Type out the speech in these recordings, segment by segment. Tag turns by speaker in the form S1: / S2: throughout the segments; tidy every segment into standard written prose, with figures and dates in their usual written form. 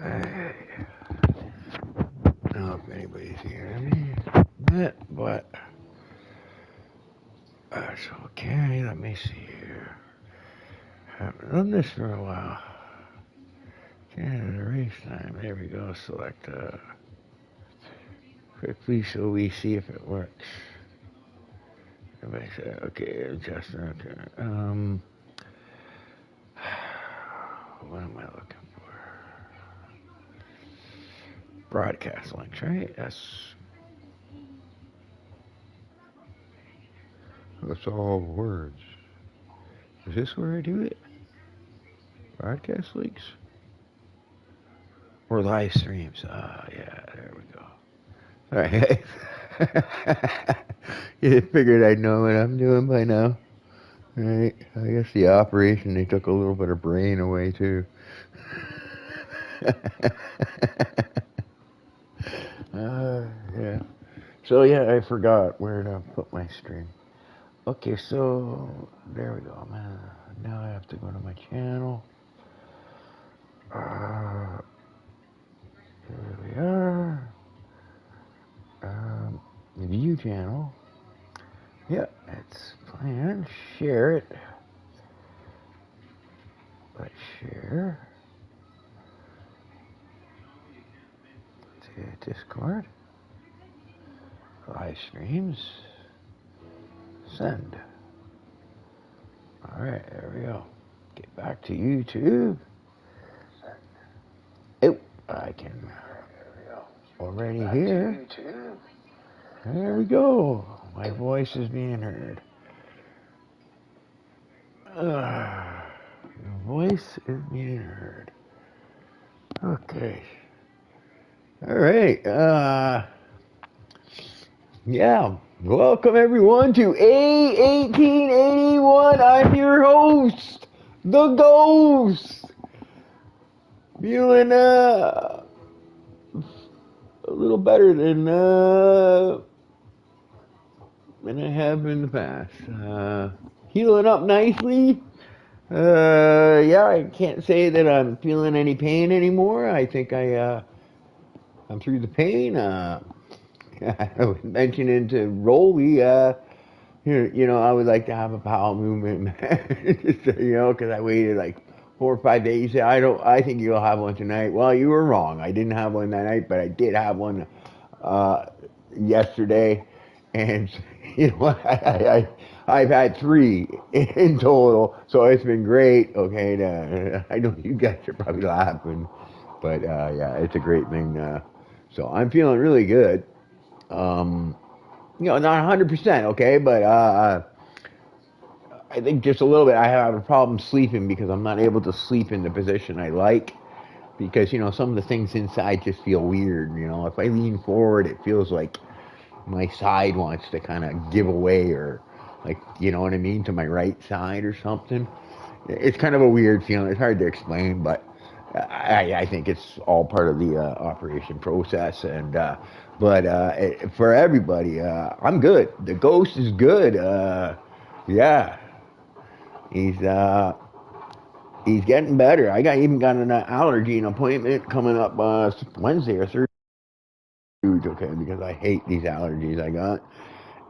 S1: Hey, I don't know if anybody's hearing me, but that's okay. Let me see here. Haven't done this for a while. Canada race time. There we go. Select quickly so we see if it works. Everybody said, okay, adjust. Okay. What am I looking for? Broadcast links, right? That's all words. Is this where I do it? Broadcast links? Or live streams? Yeah, there we go. Alright. You figured I'd know what I'm doing by now. Right? I guess the operation, they took a little bit of brain away too. Yeah. So yeah, I forgot where to put my stream. Okay, so there we go, man. Now I have to go to my channel. Here we are. View channel. Yep, it's planned. Share it. Let's share. To Discord. Live streams. Send. Alright, there we go. Get back to YouTube. Oh, I can. There we go. Already here. There we go. My voice is being heard. Your voice is being heard. Okay. Alright. Yeah. Welcome everyone to A1881. I'm your host, the Ghost. Feeling a little better than I have in the past. Healing up nicely. Yeah, I can't say that I'm feeling any pain anymore. I think I'm through the pain. I was mentioning to Rolly, I would like to have a bowel movement, man. Because I waited like 4 or 5 days. I think you'll have one tonight. Well, you were wrong. I didn't have one that night, but I did have one yesterday, and I've had 3 in total, so it's been great. Okay, I know you guys are probably laughing, but yeah, it's a great thing. So I'm feeling really good. Not 100%, okay, but I think just a little bit. I have a problem sleeping because I'm not able to sleep in the position I like. Because some of the things inside just feel weird. If I lean forward, it feels like my side wants to kind of give away, or like, you know what I mean, to my right side or something. It's kind of a weird feeling. It's hard to explain, but I think it's all part of the operation process. And for everybody, I'm good. The Ghost is good. Yeah, he's getting better. Even got an allergy appointment coming up Wednesday or Thursday. Okay, because I hate these allergies I got,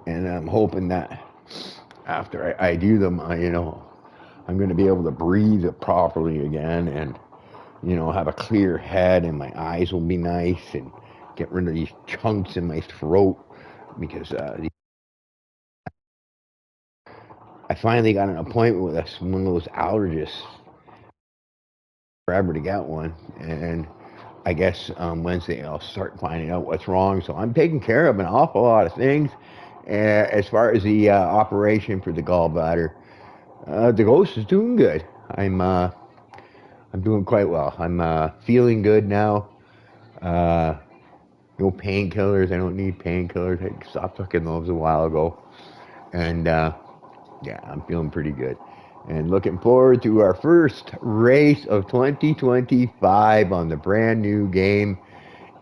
S1: and I'm hoping that after I do them, I'm going to be able to breathe properly again, and have a clear head, and my eyes will be nice, and get rid of these chunks in my throat, because I finally got an appointment with one of those allergists. Forever to get one, and I guess Wednesday I'll start finding out what's wrong. So I'm taking care of an awful lot of things. As far as the operation for the gallbladder, the Ghost is doing good. I'm doing quite well. I'm feeling good now. No painkillers. I don't need painkillers. I stopped taking those a while ago, and yeah, I'm feeling pretty good. And looking forward to our first race of 2025 on the brand new game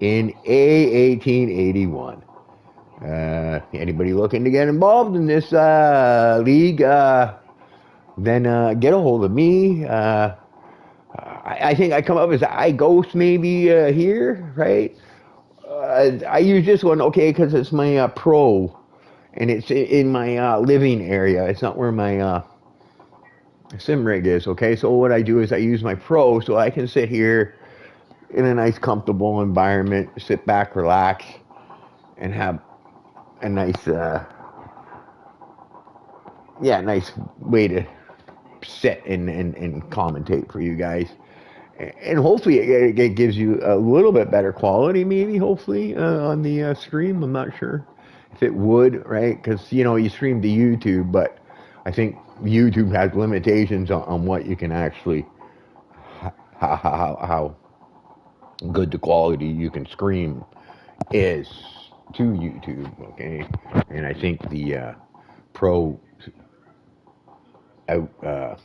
S1: in A1881. Anybody looking to get involved in this league, then get a hold of me. I think I come up as I ghost maybe here, right? I use this one, okay, because it's my Pro, and it's in my living area. It's not where my sim rig is, okay? So what I do is I use my Pro so I can sit here in a nice, comfortable environment, sit back, relax, and have a nice, nice way to sit and commentate for you guys. And hopefully it gives you a little bit better quality, maybe, hopefully, on the stream. I'm not sure if it would, right? Because, you stream to YouTube, but I think YouTube has limitations on what you can actually, how good the quality you can stream is to YouTube, okay? And I think the Pro out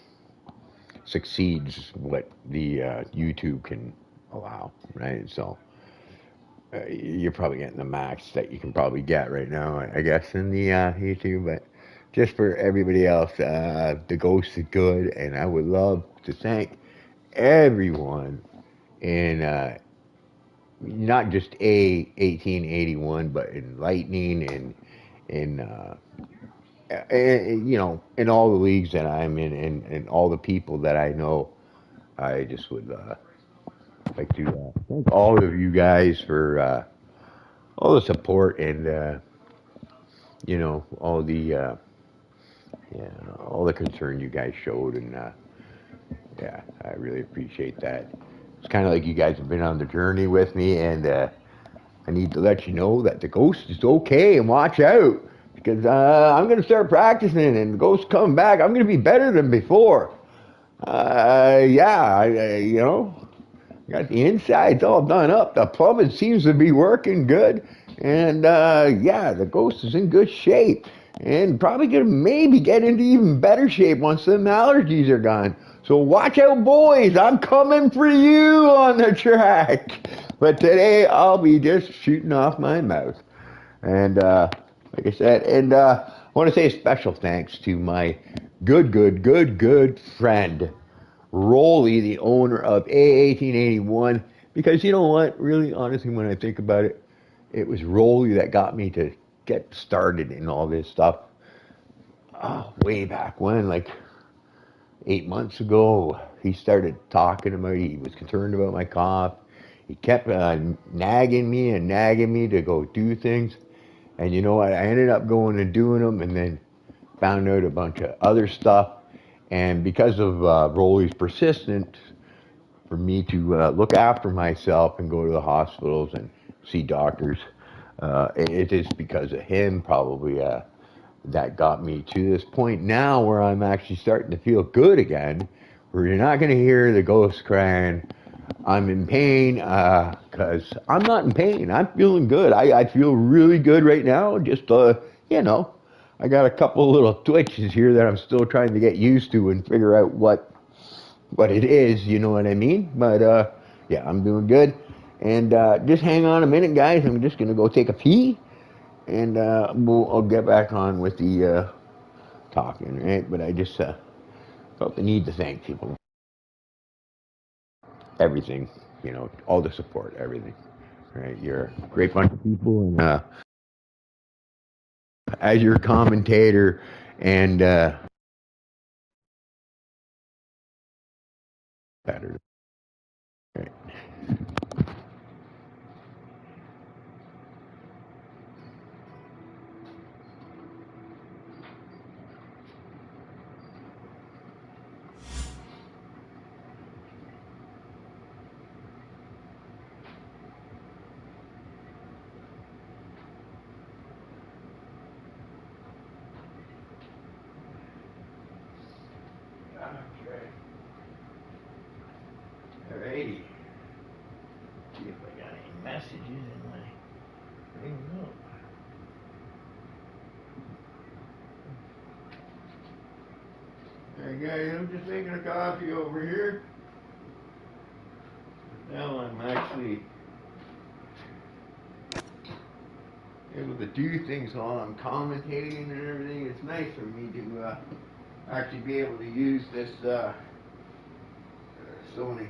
S1: succeeds what the YouTube can allow, right? So you're probably getting the max that you can probably get right now, I guess, in the YouTube. But just for everybody else, the Ghost is good, and I would love to thank everyone in not just a 1881, but in Lightning and in in all the leagues that I'm in, and all the people that I know. I just would like to thank all of you guys for all the support and all the all the concern you guys showed, and yeah, I really appreciate that. It's kind of like you guys have been on the journey with me, and I need to let you know that the Ghost is okay, and watch out because I'm gonna start practicing, and the Ghost's coming back. I'm gonna be better than before. Yeah, got the insides all done up. The plumbing seems to be working good. And yeah, the Ghost is in good shape. And probably going to maybe get into even better shape once the allergies are gone. So watch out, boys. I'm coming for you on the track. But today I'll be just shooting off my mouth. And like I said, and I want to say a special thanks to my good friend. Rolly, the owner of A1881, because you know what? Really, honestly, when I think about it, it was Rolly that got me to get started in all this stuff. Way back when, like 8 months ago, he started talking about it. He was concerned about my cough. He kept nagging me to go do things. And you know what? I ended up going and doing them, and then found out a bunch of other stuff. And because of Rolly's persistence, for me to look after myself and go to the hospitals and see doctors. It is because of him, probably, that got me to this point now where I'm actually starting to feel good again, where you're not going to hear the ghost crying, I'm in pain, because I'm not in pain. I'm feeling good. I feel really good right now. Just, I got a couple of little twitches here that I'm still trying to get used to and figure out what it is, you know what I mean? But yeah, I'm doing good. And just hang on a minute, guys. I'm just gonna go take a pee, and I'll get back on with the talking, right? But I just felt the need to thank people, everything, all the support, everything. Right? You're a great bunch of people, and as your commentator and better. Right? Okay. Alrighty. See if I got any messages in my thing. No. Hey guys, I'm just making a coffee over here. Now I'm actually able to do things while I'm commentating and everything. It's nice for me to actually be able to use this Sony.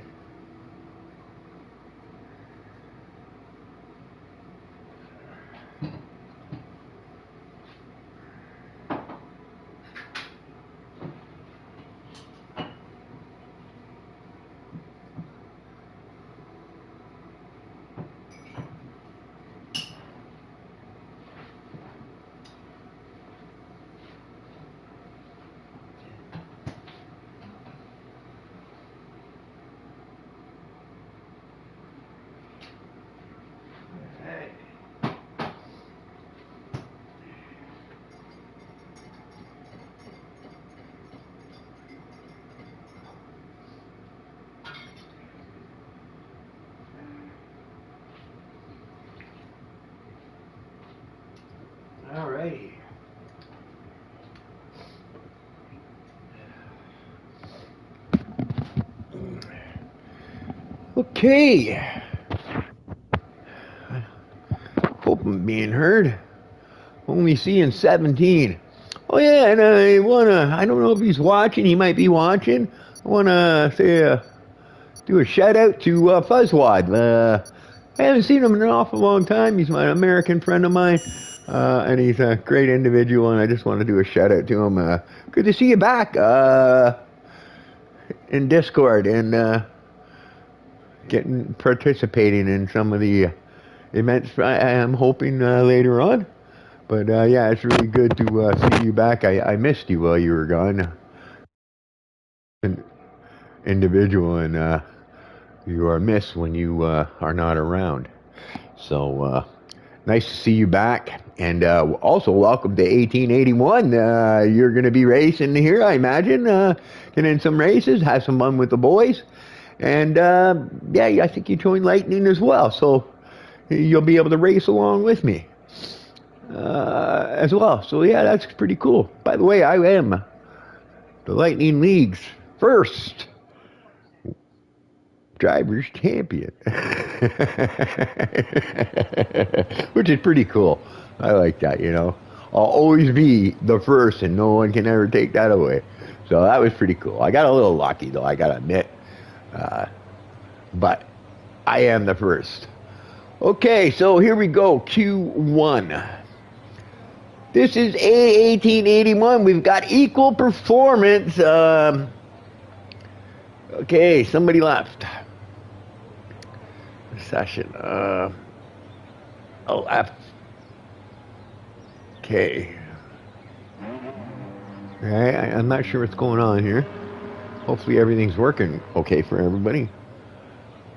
S1: Okay. Hope I'm being heard. Only seeing 17. Oh yeah, and I don't know if he's watching, he might be watching. I wanna say, do a shout out to Fuzzwad. I haven't seen him in an awful long time. He's an American friend of mine, and he's a great individual, and I just want to do a shout out to him. Good to see you back in Discord and participating in some of the events I am hoping later on. But yeah, it's really good to see you back. I missed you while you were gone. An individual, and you are missed when you are not around. So nice to see you back. And also welcome to 1881. You're going to be racing here, I imagine. Get in some races, have some fun with the boys. And yeah, I think you joined Lightning as well. So you'll be able to race along with me as well. So yeah, that's pretty cool. By the way, I am the Lightning League's first drivers champion. Which is pretty cool. I like that, you know. I'll always be the first and no one can ever take that away. So that was pretty cool. I got a little lucky though, I gotta admit. But I am the first. Okay, so here we go, Q1. This is A1881. We've got equal performance. Okay, somebody left. Session. Oh, left. Okay. Alright, I'm not sure what's going on here. Hopefully everything's working okay for everybody.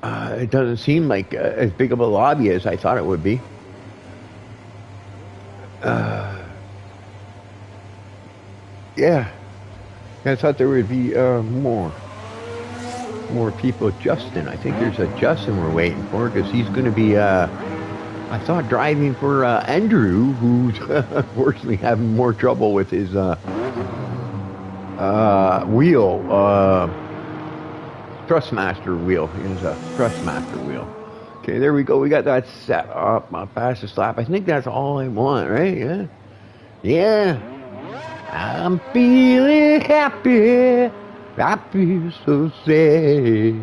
S1: It doesn't seem like as big of a lobby as I thought it would be. Yeah. I thought there would be more people. Justin, I think there's a Justin we're waiting for because he's going to be, I thought, driving for Andrew, who's unfortunately having more trouble with his wheel, Thrustmaster wheel. He has a Thrustmaster wheel. Okay, there we go. We got that set up. My fastest lap. I think that's all I want, right? Yeah. Yeah. I'm feeling happy. I feel so sad.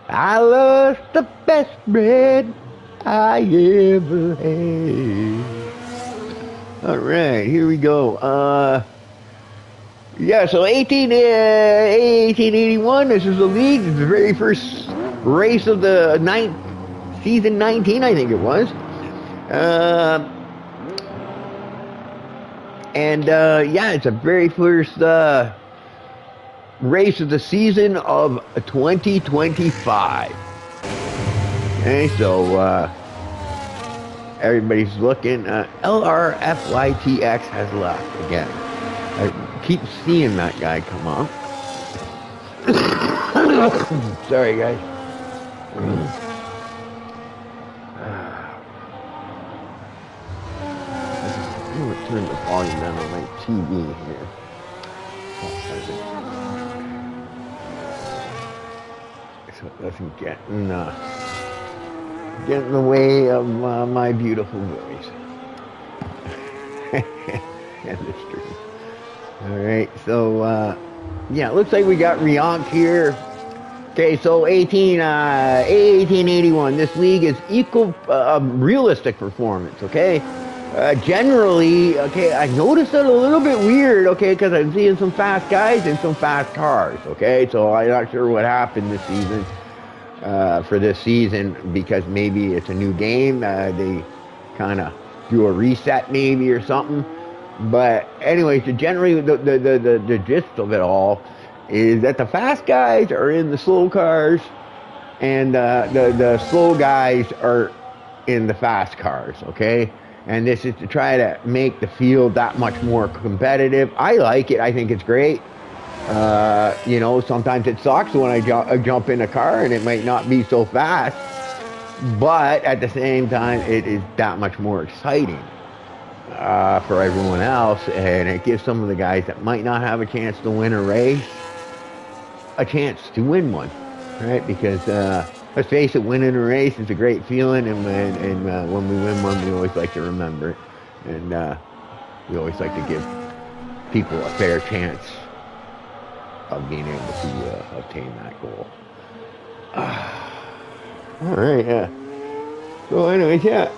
S1: I lost the best bread I ever had. All right, here we go. Yeah, so 1881, this is the league. It's the very first race of the season 19, I think it was. Yeah, it's the very first race of the season of 2025. Okay, so everybody's looking. LRFYTX has left again. I keep seeing that guy come up. Sorry, guys. I'm going to turn the volume down on my TV here. So it doesn't get in the way of my beautiful voice. And the stream. Alright, so yeah, it looks like we got Riank here. Okay, so 1881. This league is equal realistic performance, okay? Generally, okay, I noticed it a little bit weird, okay, because I'm seeing some fast guys and some fast cars, okay? So I'm not sure what happened this season, for this season, because maybe it's a new game. They kind of do a reset maybe or something. But anyways, generally the gist of it all is that the fast guys are in the slow cars and the slow guys are in the fast cars, okay? And this is to try to make the field that much more competitive. I like it. I think it's great. You know, sometimes it sucks when I jump in a car and it might not be so fast. But at the same time, it is that much more exciting for everyone else. And it gives some of the guys that might not have a chance to win a race a chance to win one, right? Because let's face it, winning a race is a great feeling, and when we win one, we always like to remember it, and we always like to give people a fair chance of being able to obtain that goal. All right, yeah. So, anyways, yeah.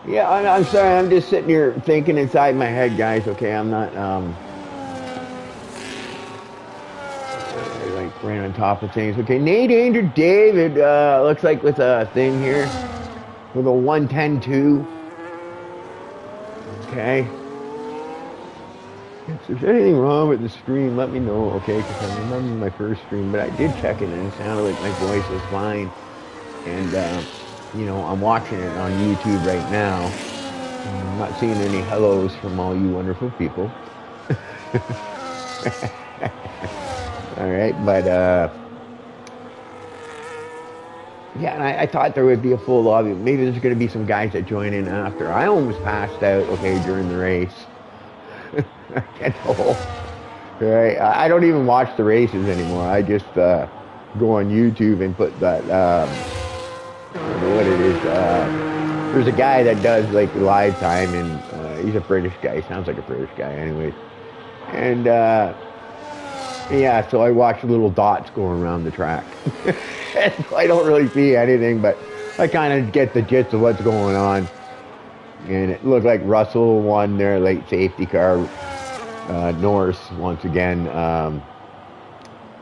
S1: Yeah, I'm sorry. I'm just sitting here thinking inside my head, guys. Okay, I'm not like right on top of things. Okay, Nate Andrew David looks like with a thing here with a 110.2. Okay. If there's anything wrong with the stream, let me know. Okay, because I remember my first stream, but I did check it and it sounded like my voice was fine. And you know, I'm watching it on YouTube right now. I'm not seeing any hellos from all you wonderful people. All right, but yeah, and I thought there would be a full lobby. Maybe there's going to be some guys that join in after. I almost passed out, okay, during the race. Right, I don't even watch the races anymore. I just go on YouTube and put that, I don't know what it is. There's a guy that does like live time, and he's a British guy. He sounds like a British guy anyways. And yeah, so I watch little dots going around the track. So I don't really see anything, but I kind of get the gist of what's going on. And it looked like Russell won their late safety car. Norris, once again,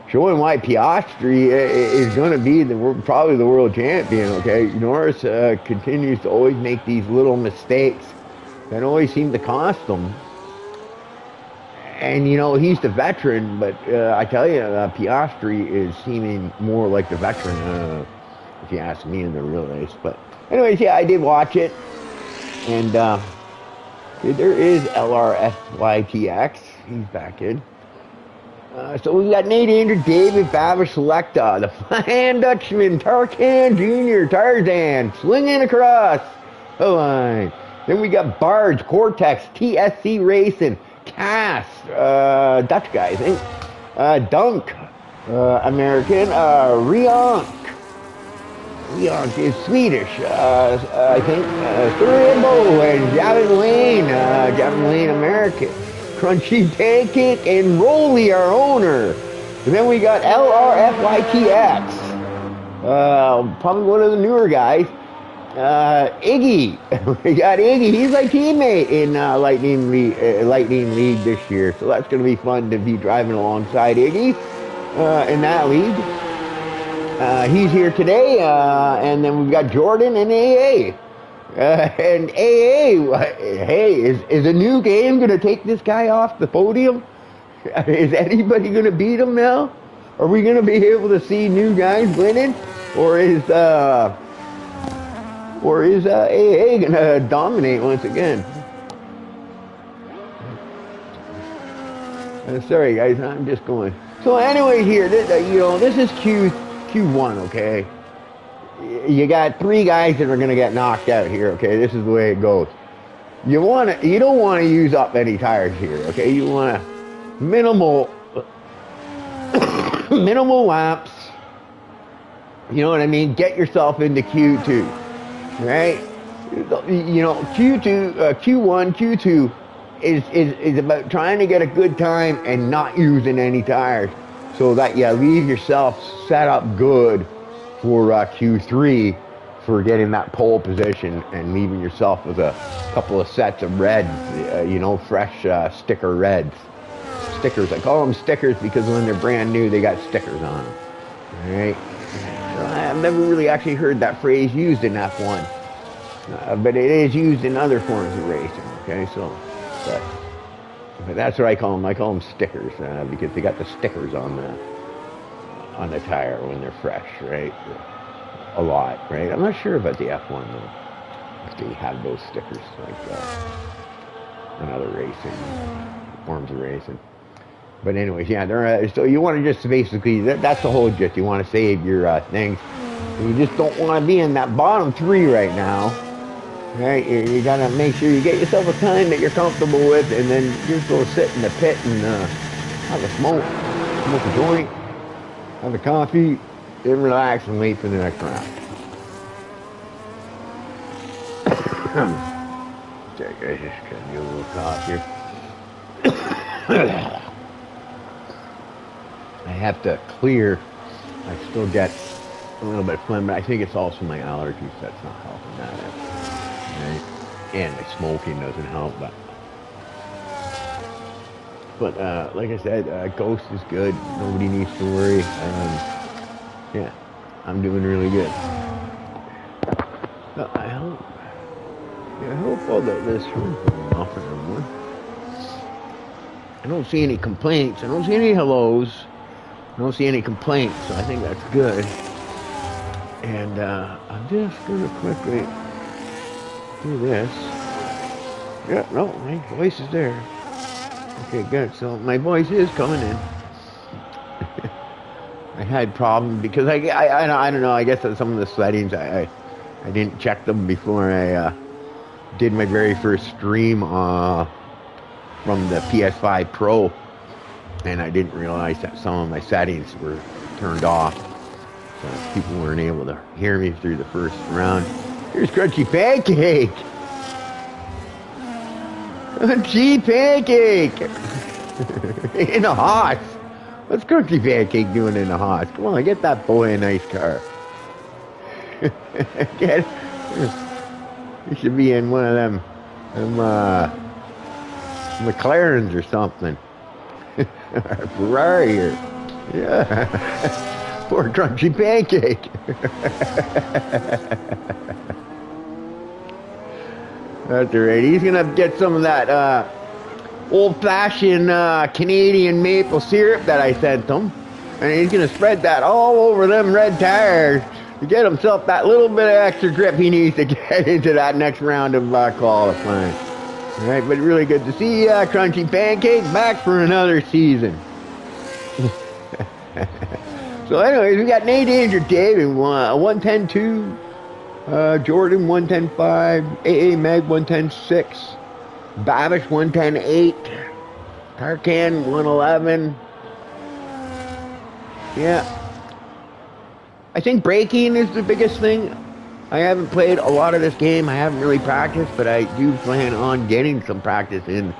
S1: showing why Piastri is going to be probably the world champion, okay? Norris continues to always make these little mistakes that always seem to cost him. And, you know, he's the veteran, but I tell you, Piastri is seeming more like the veteran, if you ask me, in the real race. But anyways, yeah, I did watch it. And there is LRFYTX. He's back in. So we got Nate Andrew, David, Babish, Selecta, the Flying Dutchman, Tarkan Jr., Tarzan, swinging across the line. Then we got Barge, Cortex, TSC Racing, Cass, Dutch guy, I think. Dunk, American, Rionk. Rionk is Swedish, I think. Sturbo and Gavin Lane, American. Crunchy Pancake and Rolly, our owner. And then we got LRFYTX. Probably one of the newer guys. Iggy. We got Iggy. He's my teammate in Lightning League this year. So that's going to be fun to be driving alongside Iggy in that league. He's here today. And then we've got Jordan and AA. And AA, hey, is a new game going to take this guy off the podium? Is anybody going to beat him now? Are we going to be able to see new guys winning? Or is AA going to dominate once again? Sorry guys, I'm just going. So anyway here, this is Q1, okay? You got 3 guys that are going to get knocked out here, okay? This is the way it goes. You don't want to use up any tires here, okay? You want to minimal laps. You know what I mean? Get yourself into Q2, right? You know, Q1, Q2 is about trying to get a good time and not using any tires so that you leave yourself set up good for Q3 for getting that pole position and leaving yourself with a couple of sets of reds, fresh sticker reds. Stickers, I call them stickers because when they're brand new, they got stickers on them. All right? So I've never really actually heard that phrase used in F1, but it is used in other forms of racing, okay? So, but that's what I call them. I call them stickers because they got the stickers on the tire when they're fresh, right? A lot, right? I'm not sure about the F1 though, if they have those stickers like in other racing forms of racing. But anyways, yeah, so you want to just basically, that's the whole gist. You want to save your things. You just don't want to be in that bottom 3 right now, right? You got to make sure you get yourself a time that you're comfortable with, and then just go sit in the pit and have a smoke. smoke a joint, have a coffee, then relax and wait for the next round. Okay, guys, just gonna do a little cough here. I have to clear. I still get a little bit of phlegm, but I think it's also my allergies that's not helping that. Right? And my smoking doesn't help, but like I said, Ghost is good. Nobody needs to worry. Yeah, I'm doing really good. I hope. Yeah, I hope all this room's going off anymore. I don't see any complaints. I don't see any hellos. I don't see any complaints, so I think that's good. And I'm just gonna quickly do this. Yeah, no, my voice is there. Okay, good. So my voice is coming in. I had problems because I don't know. I guess some of the settings I didn't check them before I did my very first stream from the PS5 Pro, and I didn't realize that some of my settings were turned off, so people weren't able to hear me through the first round. Here's Crunchy Pancake. Crunchy Pancake in a hoss. What's Crunchy Pancake doing in a hoss? Come on, get that boy a nice car. Get. He should be in one of them McLarens or something. Ferrari or, yeah. Poor Crunchy Pancake. That's alright. He's gonna get some of that old-fashioned Canadian maple syrup that I sent him, and he's gonna spread that all over them red tires to get himself that little bit of extra grip he needs to get into that next round of qualifying. All right, but really good to see Crunchy Pancake back for another season. So anyways, we got Nate Danger Dave in 110.2, Jordan 110.5, AA Meg 110.6, Babish 110.8, Tarkan 111. Yeah. I think braking is the biggest thing. I haven't played a lot of this game. I haven't really practiced, but I do plan on getting some practice in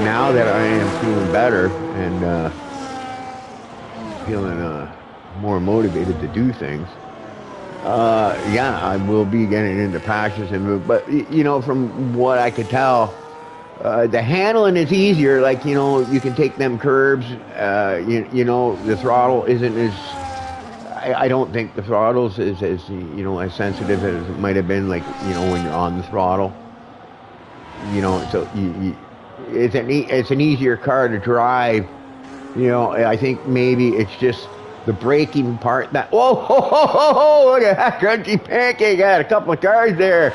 S1: now that I am feeling better and feeling more motivated to do things. Yeah, I will be getting into practice, but you know, from what I could tell, the handling is easier. Like, you know, you can take them curbs. You know, the throttle isn't as. I don't think the throttle's is as, you know, as sensitive as it might have been, like, you know, when you're on the throttle. You know, so it's an easier car to drive. You know, I think maybe it's just the braking part that. Whoa, ho, ho, ho, ho, look at that Crunchy Pancake! Got a couple of cars there,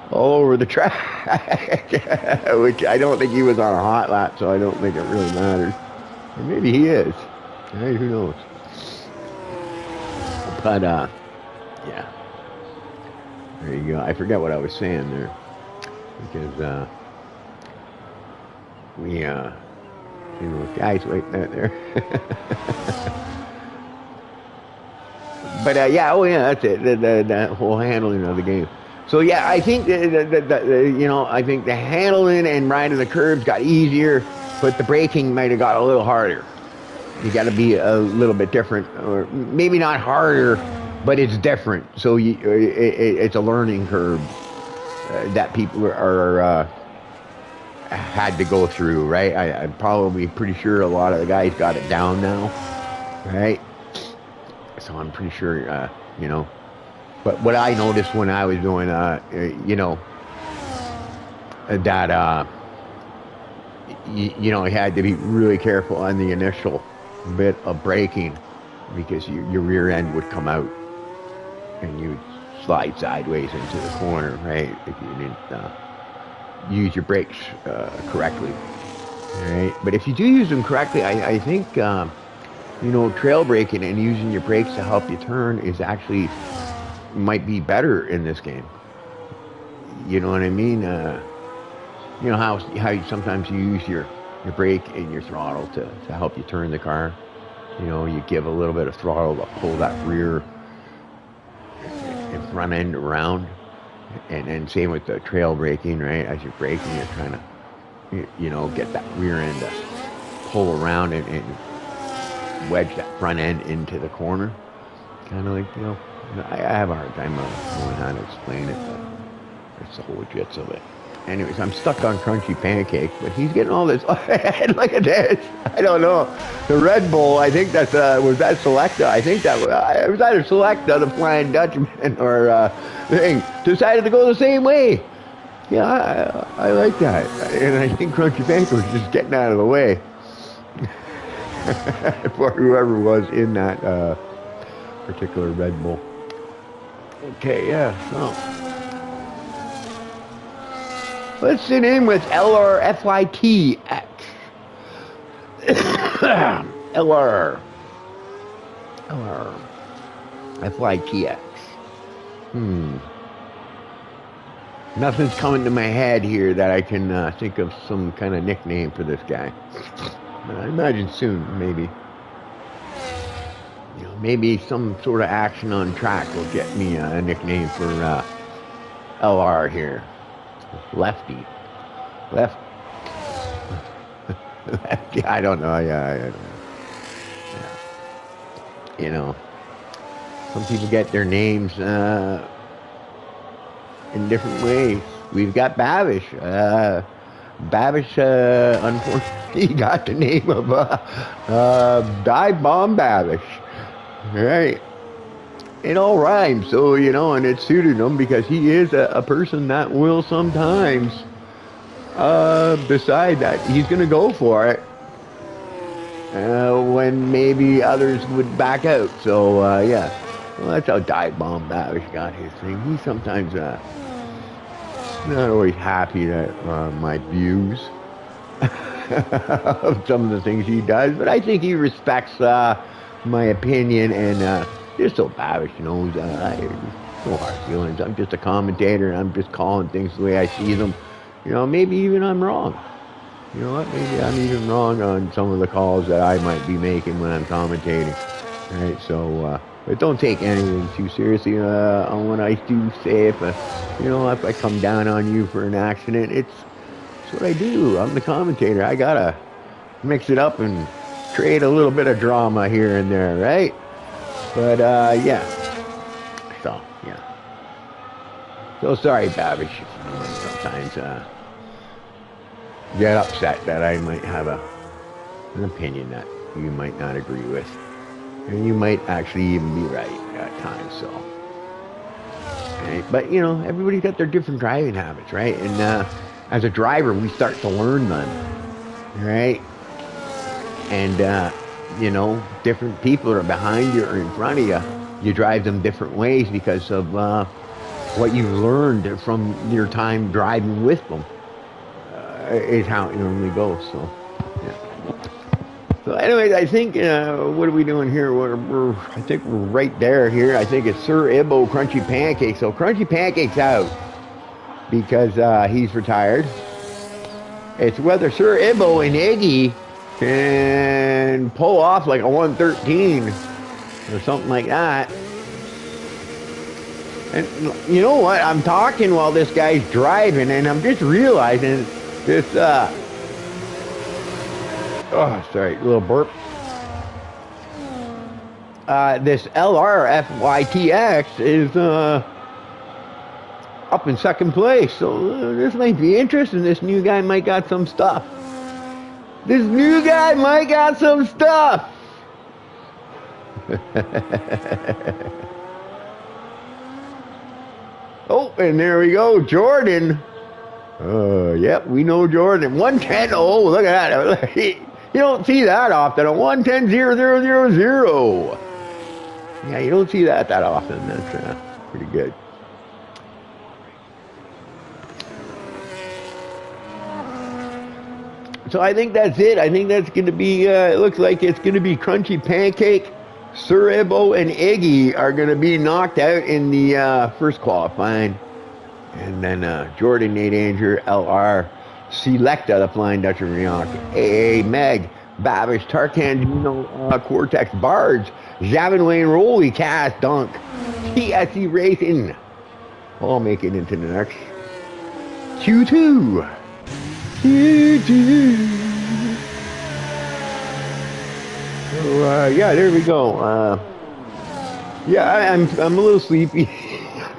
S1: all over the track, which I don't think he was on a hot lap, so I don't think it really matters. Or maybe he is. Hey, who knows? But, yeah. There you go. I forgot what I was saying there. Because, we, you know, guys waiting out there. But, yeah, oh, yeah, that's it. The whole handling of the game. So, yeah, I think, you know, I think the handling and riding the curbs got easier, but the braking might have got a little harder. You got to be a little bit different, or maybe not harder, but it's different. So it's a learning curve that people are had to go through, right? I'm probably pretty sure a lot of the guys got it down now, right? So I'm pretty sure, you know. But what I noticed when I was doing, you know, that you know, I had to be really careful on the initial bit of braking, because your rear end would come out and you'd slide sideways into the corner, right, if you didn't use your brakes correctly, right? But if you do use them correctly, I think you know, trail braking and using your brakes to help you turn is actually might be better in this game. You know what I mean? You know how sometimes you use your your brake and your throttle to help you turn the car. You know, you give a little bit of throttle to pull that rear and front end around. And then same with the trail braking, right? As you're braking, you're trying to, you know, get that rear end to pull around and wedge that front end into the corner. Kind of like, you know, I have a hard time knowing how to explain it, but it's the whole gist of it. Anyways, I'm stuck on Crunchy Pancake, but he's getting all this. Look at this. I don't know. The Red Bull, I think that's, was that Selecta? I think that was either Selecta, the Flying Dutchman, or thing, decided to go the same way. Yeah, I like that. And I think Crunchy Pancake was just getting out of the way for whoever was in that particular Red Bull. Okay, yeah, so. Let's sit in with LRFYTX. LRFYTX. Nothing's coming to my head here that I can think of some kind of nickname for this guy. But I imagine soon, maybe. You know, maybe some sort of action on track will get me a nickname for LR here. Lefty. Lefty. I don't know. Yeah, I don't know. Yeah. You know, some people get their names in different ways. We've got Babish. Babish, unfortunately, got the name of Dive Bomb Babish. Right. It all rhymes, so, you know, and it suited him because he is a person that will sometimes decide that he's going to go for it when maybe others would back out. So, yeah, well, that's how Dive Bomb Babish got his thing. He sometimes not always happy at my views of some of the things he does, but I think he respects my opinion and just so Babish knows, no hard feelings. I'm just a commentator, and I'm just calling things the way I see them. You know, maybe even I'm wrong. You know what? Maybe I'm even wrong on some of the calls that I might be making when I'm commentating. Right? So, but don't take anything too seriously on what I do say. If you know, if I come down on you for an accident, it's what I do. I'm the commentator. I gotta mix it up and create a little bit of drama here and there, right? But, yeah. So, yeah. So sorry, Babish. Sometimes, get upset that I might have an opinion that you might not agree with. And you might actually even be right at times, so. Right? But, you know, everybody's got their different driving habits, right? And, as a driver, we start to learn them, right? And, you know, different people are behind you or in front of you. You drive them different ways because of what you've learned from your time driving with them. Is how it normally goes. So, yeah. So, anyways, I think what are we doing here? I think we're right there here. I think it's Sir Ibbo Crunchy Pancake. So Crunchy Pancake's out because he's retired. It's whether Sir Ibbo and Iggy can pull off like a 113 or something like that. And you know what? I'm talking while this guy's driving, and I'm just realizing this, oh, sorry, a little burp. This LRFYTX is up in second place, so this might be interesting. This new guy might got some stuff. This new guy might got some stuff. Oh, and there we go, Jordan. Yep, we know Jordan. 110. Oh, look at that. You don't see that often. A 110-0000. Yeah, you don't see that often. That's pretty good. So I think that's it. I think that's going to be, it looks like it's going to be Crunchy Pancake. Sir Ibbo and Iggy are going to be knocked out in the first qualifying. And then Jordan, Nate Anger, LR Selecta, the Flying Dutchman Riank, AA Meg, Babish, Tarkan, Cortex, Barge, Javin Wayne, Rolly, Cass, Dunk, TSE Racing. All make it into the next Q2. Q2. So, yeah, there we go. Yeah, I'm a little sleepy.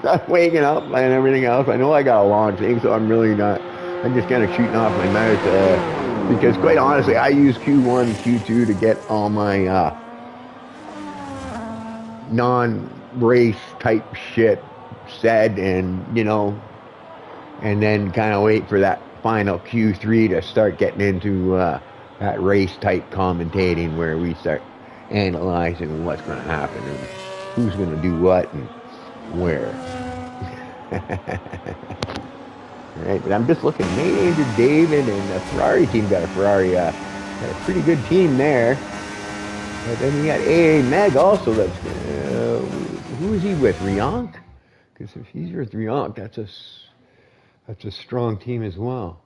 S1: I'm waking up and everything else. I know I got a long thing, so I'm really not. I'm just kind of shooting off my mouth because, quite honestly, I use Q1, Q2 to get all my non-race type shit said, and and then kind of wait for that final Q3 to start getting into that race type commentating where we start analyzing what's going to happen and who's going to do what and where. Right, but I'm just looking. Andrew David and the Ferrari team got a got a pretty good team there. But then you got AA Meg also. That's who is he with? Riank? Because if he's with Riank, that's a strong team as well.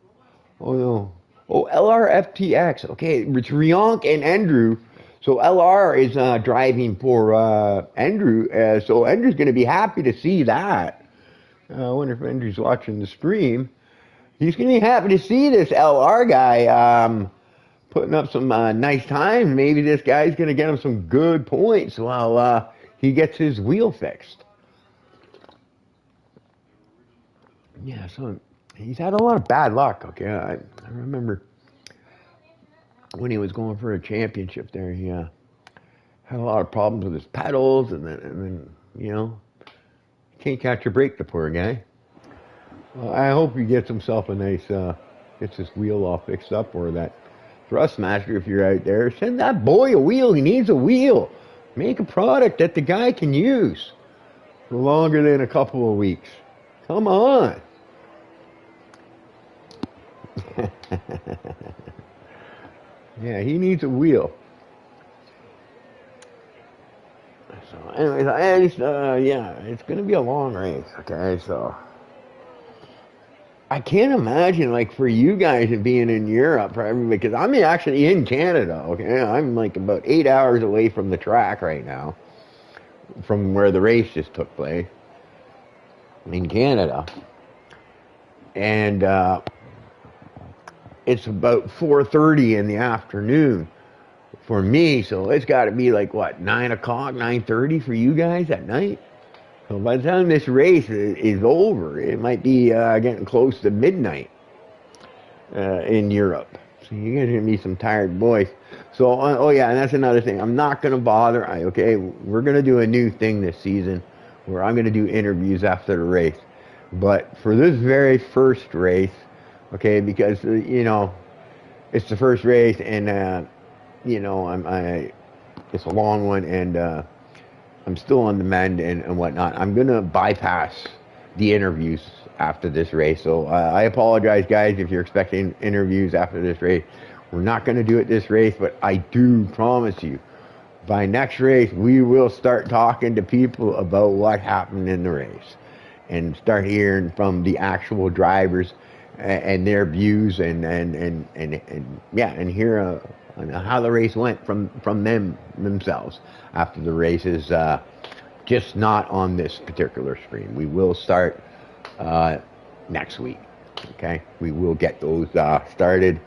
S1: Oh no. Oh, LRFTX. Okay, it's Riank and Andrew. So LR is driving for Andrew. So Andrew's going to be happy to see that. I wonder if Andrew's watching the stream. He's going to be happy to see this LR guy putting up some nice time. Maybe this guy's going to get him some good points while he gets his wheel fixed. Yeah, so he's had a lot of bad luck. Okay, I remember when he was going for a championship there, he had a lot of problems with his pedals, and then can't catch a break, the poor guy. I hope he gets himself a nice, gets his wheel all fixed up, or that Thrustmaster, if you're out there, send that boy a wheel. He needs a wheel. Make a product that the guy can use for longer than a couple of weeks. Come on. Yeah, he needs a wheel. So, anyways, yeah, it's going to be a long race, okay? So, I can't imagine, like, for you guys being in Europe, for everybody, because I'm actually in Canada, okay? I'm, like, about 8 hours away from the track right now, from where the race just took place in Canada. And it's about 4:30 in the afternoon for me, so it's got to be like, what, 9 o'clock, 9:30 for you guys at night? So by the time this race is over, it might be getting close to midnight in Europe. So you're going to be some tired boys. So, oh yeah, and that's another thing. I'm not going to bother. Okay, we're going to do a new thing this season where I'm going to do interviews after the race. But for this very first race, okay, because, it's the first race, and, it's a long one, and I'm still on the mend and whatnot. I'm going to bypass the interviews after this race. So I apologize, guys, if you're expecting interviews after this race. We're not going to do it this race, but I do promise you, by next race, we will start talking to people about what happened in the race and start hearing from the actual drivers and their views and hear how the race went from themselves after the race is just not on this particular stream. We will start next week. Okay, we will get those started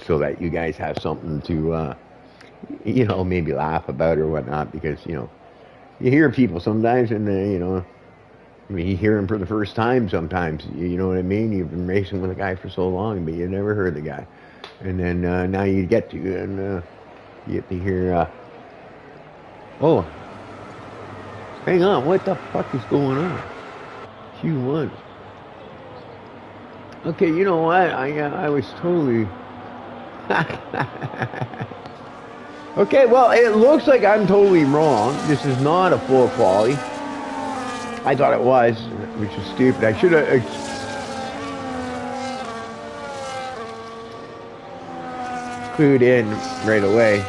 S1: so that you guys have something to maybe laugh about or whatnot, because you hear people sometimes and you hear him for the first time sometimes. You know what I mean? You've been racing with a guy for so long, but you never heard the guy. And then now you get to, and you get to hear, oh, hang on, what the fuck is going on? Q1. Okay, you know what? I was totally... Okay, well, it looks like I'm totally wrong. This is not a full quali. I thought it was, which is stupid. I should have... clued in right away.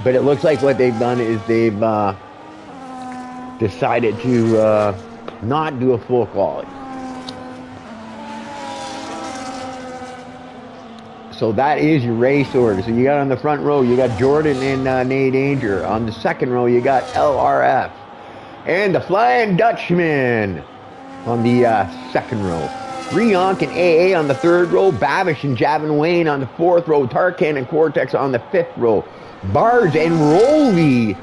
S1: But it looks like what they've done is they've decided to not do a full quality. So that is your race order. So you got on the front row, you got Jordan and Nate Danger. On the second row, you got LRF and the Flying Dutchman on the second row. Rionk and AA on the third row. Babish and Javin Wayne on the fourth row. Tarkan and Cortex on the fifth row. Bards and Rolly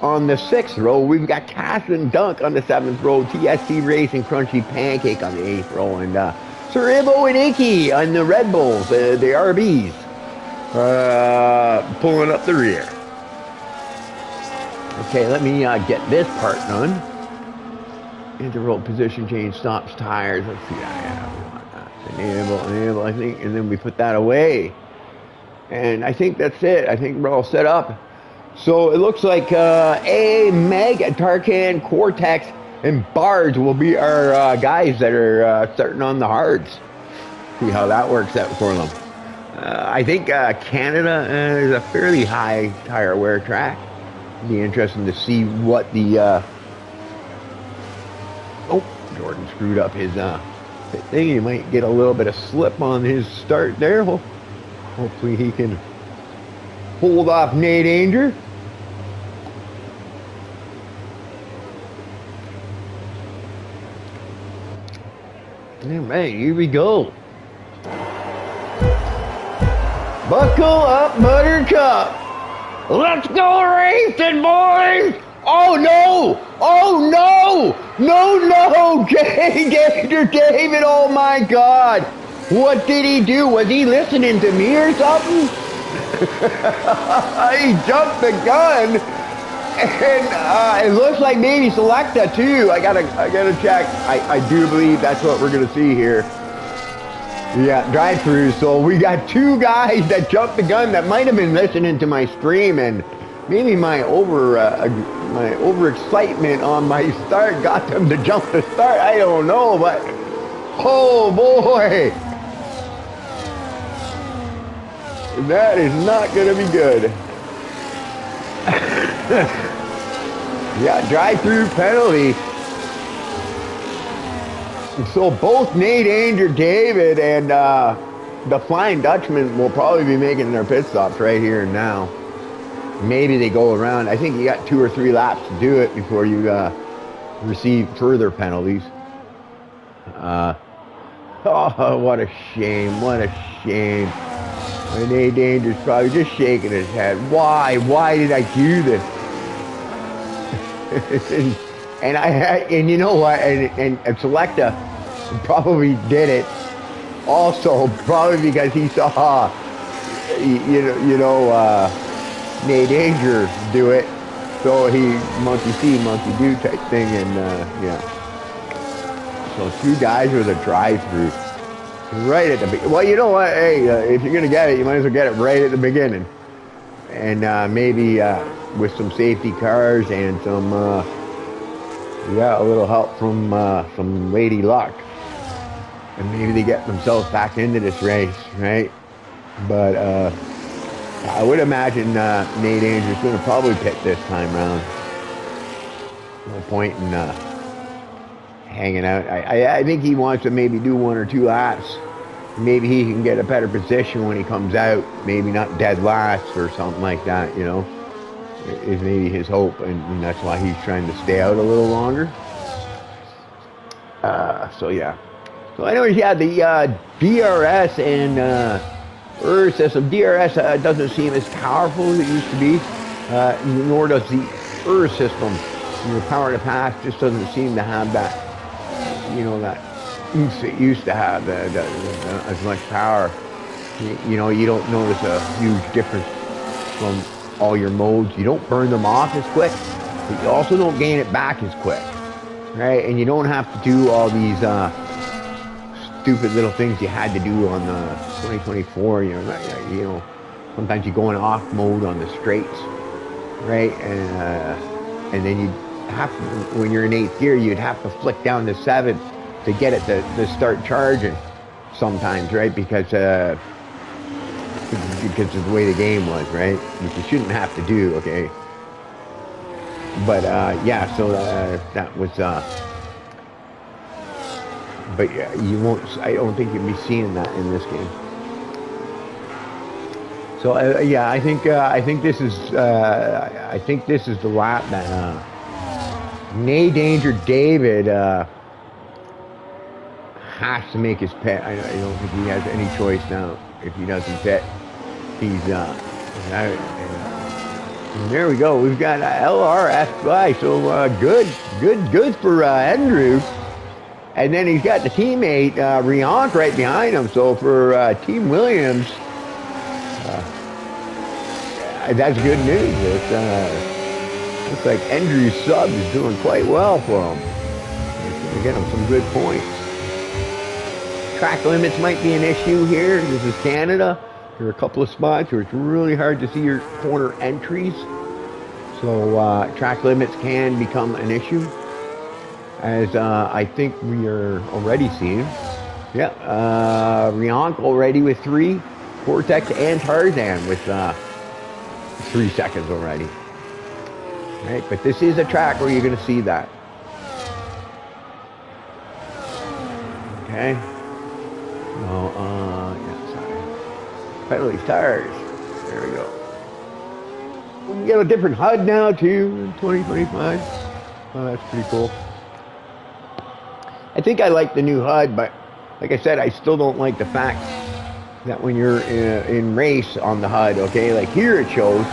S1: on the sixth row. We've got Catherine Dunk on the seventh row. TSC Race and Crunchy Pancake on the eighth row. And Suribo and Icky on the Red Bulls, the RBs, pulling up the rear. Okay, let me get this part done. Interval position change, stops, tires. Let's see. Enable, I think, and then we put that away. And I think that's it. I think we're all set up. So it looks like A, Meg, Tarkan, Cortex, and Bards will be our guys that are starting on the hards. See how that works out for them. I think Canada is a fairly high tire wear track. It'd be interesting to see what the... Oh, Jordan screwed up his thing. He might get a little bit of slip on his start there. Hopefully he can hold off Nate Danger. All right, here we go. Buckle up, Buttercup. Let's go racing, boys. Oh, no. Oh, no. No. David, oh, my God. What did he do? Was he listening to me or something? He jumped the gun. And it looks like maybe Selecta too. I gotta check. I do believe that's what we're gonna see here. Yeah, drive-through. So we got two guys that jumped the gun that might have been listening to my stream, and maybe my overexcitement on my start got them to jump the start. I don't know, but oh boy, that is not gonna be good. Yeah, drive-through penalty. So both Nate Danger, David, and the Flying Dutchman will probably be making their pit stops right here and now. Maybe they go around. I think you got 2 or 3 laps to do it before you receive further penalties. Oh, what a shame. What a shame. And Nate Danger's probably just shaking his head. Why? Why did I do this? and you know what? And Selecta probably did it also, probably because he saw Nate Danger do it. So he monkey see, monkey do type thing, and yeah. So 2 guys with a drive-through. Right at the beginning. Well, you know what? Hey, if you're going to get it, you might as well get it right at the beginning. And maybe with some safety cars and some, a little help from some Lady Luck. And maybe they get themselves back into this race, right? But I would imagine Nate Danger's going to probably pit this time round. No point in... hanging out. I think he wants to maybe do 1 or 2 laps. Maybe he can get a better position when he comes out. Maybe not dead last or something like that, you know. Is maybe his hope, and that's why he's trying to stay out a little longer. So yeah. So anyways, yeah, the DRS and ER system. DRS doesn't seem as powerful as it used to be, nor does the ER system. The power to pass just doesn't seem to have that, that oomph it used to have, as much power. You don't notice a huge difference from all your modes. You don't burn them off as quick, but you also don't gain it back as quick, right? And you don't have to do all these stupid little things you had to do on the 2024. Sometimes you go in off mode on the straights, right? And then you have to, when you're in 8th gear, you'd have to flick down to 7th to get it to start charging sometimes, right? Because of the way the game was, right? Which you shouldn't have to do, okay? But yeah, so that was but yeah, you won't, I don't think you'll be seeing that in this game. So yeah, I think this is the lap that Nay Danger David has to make his pit. I don't think he has any choice now. If he doesn't pit, he's and there we go. We've got LRFI. So good for Andrew. And then he's got the teammate Riank right behind him. So for Team Williams, that's good news. Looks like Andrew's sub is doing quite well for him. He's going to get him some good points. Track limits might be an issue here. This is Canada. There are a couple of spots where it's really hard to see your corner entries. So track limits can become an issue, as I think we are already seeing. Yeah, Riank already with 3. Cortex and Tarzan with 3 seconds already. Right, but this is a track where you're going to see that. Okay. No, yeah, sorry. Penalty tires. There we go. We can get a different HUD now too in 2025. Oh, that's pretty cool. I think I like the new HUD, but like I said, I still don't like the fact that when you're in race on the HUD, okay, like here it shows,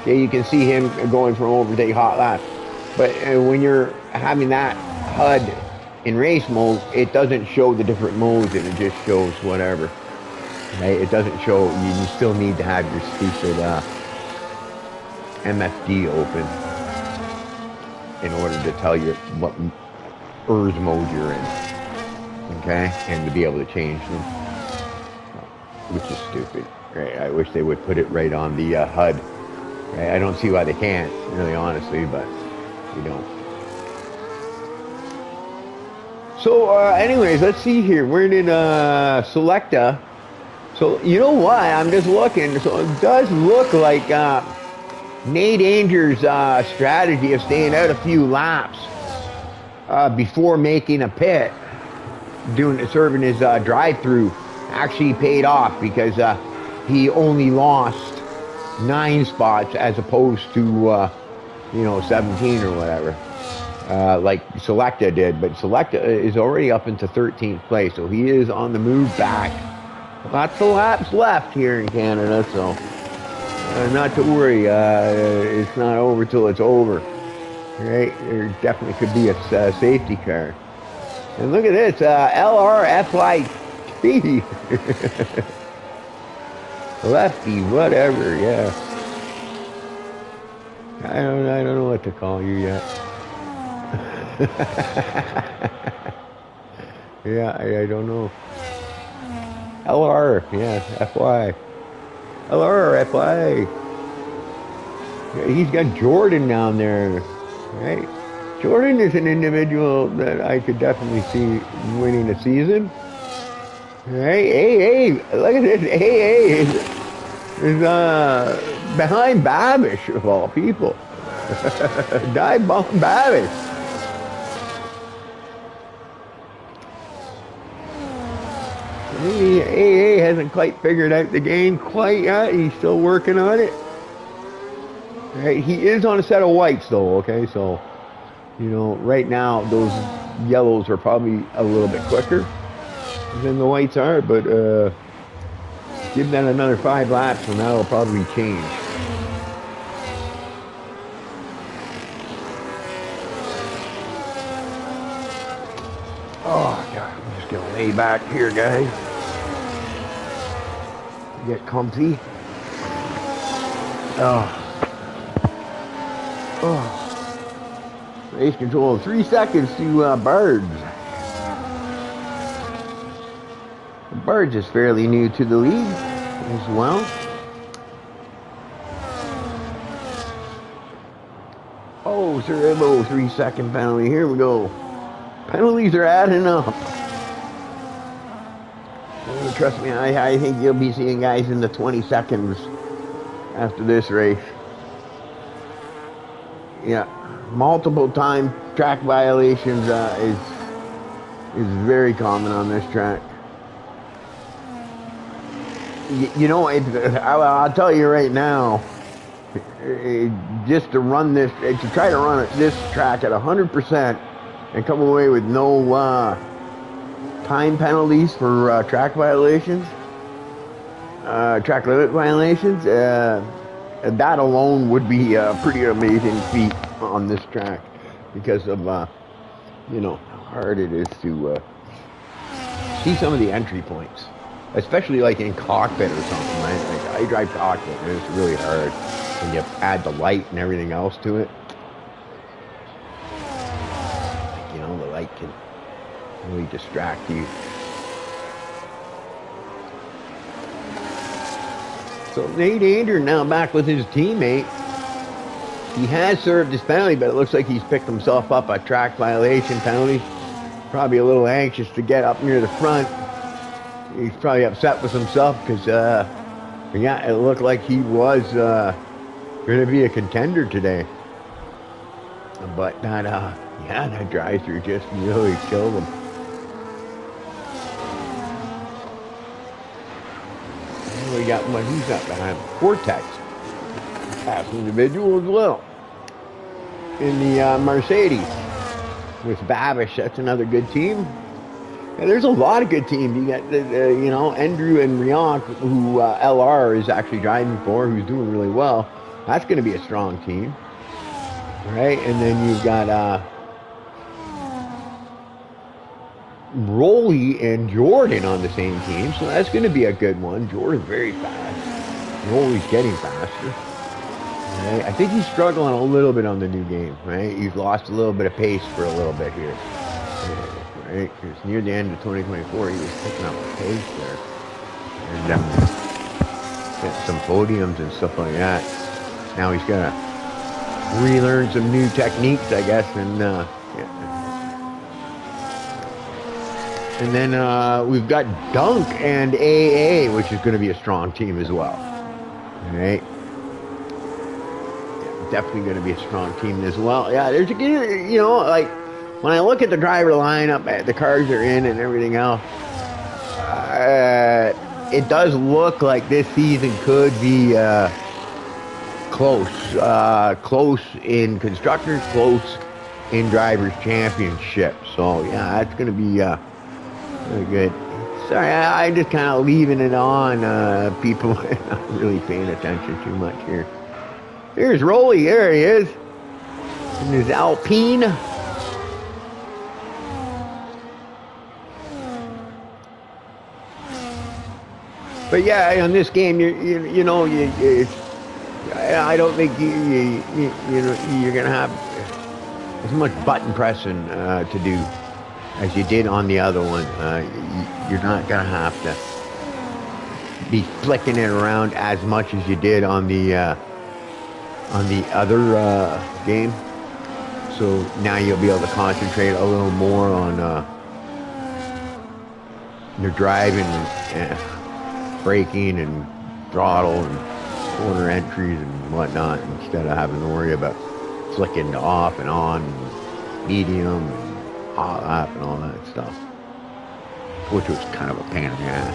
S1: okay, you can see him going from overtake hot lap, but when you're having that HUD in race mode, it doesn't show the different modes, and it just shows whatever. Right? It doesn't show. You still need to have your stupid MFD open in order to tell you what ERS mode you're in. Okay, and to be able to change them, which is stupid. Right? I wish they would put it right on the HUD. Right? I don't see why they can't, really, honestly, but you don't. So, anyways, let's see here. We're in Selecta. So, you know what? I'm just looking. So, it does look like Nate Danger's strategy of staying out a few laps before making a pit, serving his drive-through, actually paid off, because he only lost 9 spots as opposed to, 17 or whatever. Like Selecta did, but Selecta is already up into 13th place, so he is on the move back. Lots of laps left here in Canada, so not to worry. It's not over till it's over. Right? There definitely could be a safety car. And look at this, LRFIT. Lefty, whatever, yeah. I don't know what to call you yet. Yeah, I don't know. LR, yeah, FY. LR, FY. Yeah, he's got Jordan down there, right? Jordan is an individual that I could definitely see winning the season. Right? Hey, look at this. Hey, is behind Babish, of all people. Dive bomb Babish. AA hasn't quite figured out the game quite yet. He's still working on it. Right? He is on a set of whites though, okay? So, right now those yellows are probably a little bit quicker than the whites are, but give that another 5 laps and that'll probably change. Oh, God, I'm just going to lay back here, guys. Get comfy. Oh. Race control, 3 seconds to Birds. Birds is fairly new to the league as well. Oh, Cerebro, 3-second penalty. Here we go. Penalties are adding up. Oh, trust me, I think you'll be seeing guys in the 20 seconds after this race. Yeah, multiple time track violations is very common on this track. You know, I'll tell you right now, just to run this, to try to run this track at 100% and come away with no time penalties for track violations, track limit violations, that alone would be a pretty amazing feat on this track because of, you know, how hard it is to see some of the entry points, especially like in cockpit or something, right? Like I drive cockpit and it's really hard when you add the light and everything else to it. Like, you know, the light can really distract you. So Nate Ander now back with his teammate. He has served his penalty, but it looks like he's picked himself up a track violation penalty. Probably a little anxious to get up near the front. He's probably upset with himself because, yeah, it looked like he was going to be a contender today. But that, yeah, that drive-through just really killed him. And we got one, who's up behind him? Cortex. Fast individual as well. In the Mercedes with Babish, that's another good team. Yeah, there's a lot of good teams. You got, you know, Andrew and Rionk, who LR is actually driving for, who's doing really well. That's going to be a strong team, right? And then you've got Rolly and Jordan on the same team, so that's going to be a good one. Jordan's very fast. Rolly's getting faster. Right? I think he's struggling a little bit on the new game, right? He's lost a little bit of pace for a little bit here, right? Because near the end of 2024, he was picking up pace there. And got some podiums and stuff like that. Now he's got to relearn some new techniques, I guess, and yeah. And then we've got Dunk and AA, which is going to be a strong team as well, right? Definitely going to be a strong team as well. Yeah, there's, you know, like when I look at the driver lineup, the cars are in and everything else, it does look like this season could be close. Close in constructors, close in drivers' championship. So yeah, that's going to be really good. Sorry, I'm just kind of leaving it on. People not really paying attention too much here. Here's Rolly, there he is, in his Alpine. But yeah, on this game, you know, I don't think you know, you're gonna have as much button pressing to do as you did on the other one. You're not gonna have to be flicking it around as much as you did on the other game. So now you'll be able to concentrate a little more on your driving and braking and throttle and corner entries and whatnot, instead of having to worry about flicking off and on and medium and hot lap and all that stuff, which was kind of a pain in the ass.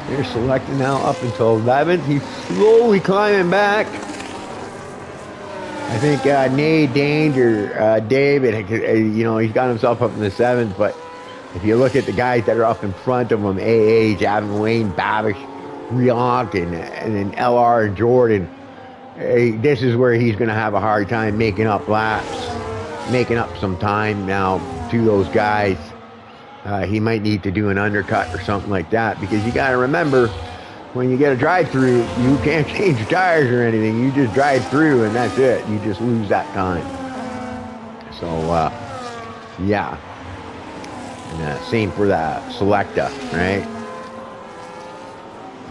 S1: They're selecting now up until 11th. He's slowly climbing back. I think Nate Danger, David, you know, he's got himself up in the 7th, but if you look at the guys that are up in front of him, AA, Javin Wayne, Babish, Rionk, and then LR and Jordan, this is where he's going to have a hard time making up laps, making up some time now to those guys. He might need to do an undercut or something like that, because you got to remember, when you get a drive-through, you can't change your tires or anything. You just drive through and that's it. You just lose that time. So, yeah. And same for the Selecta, right?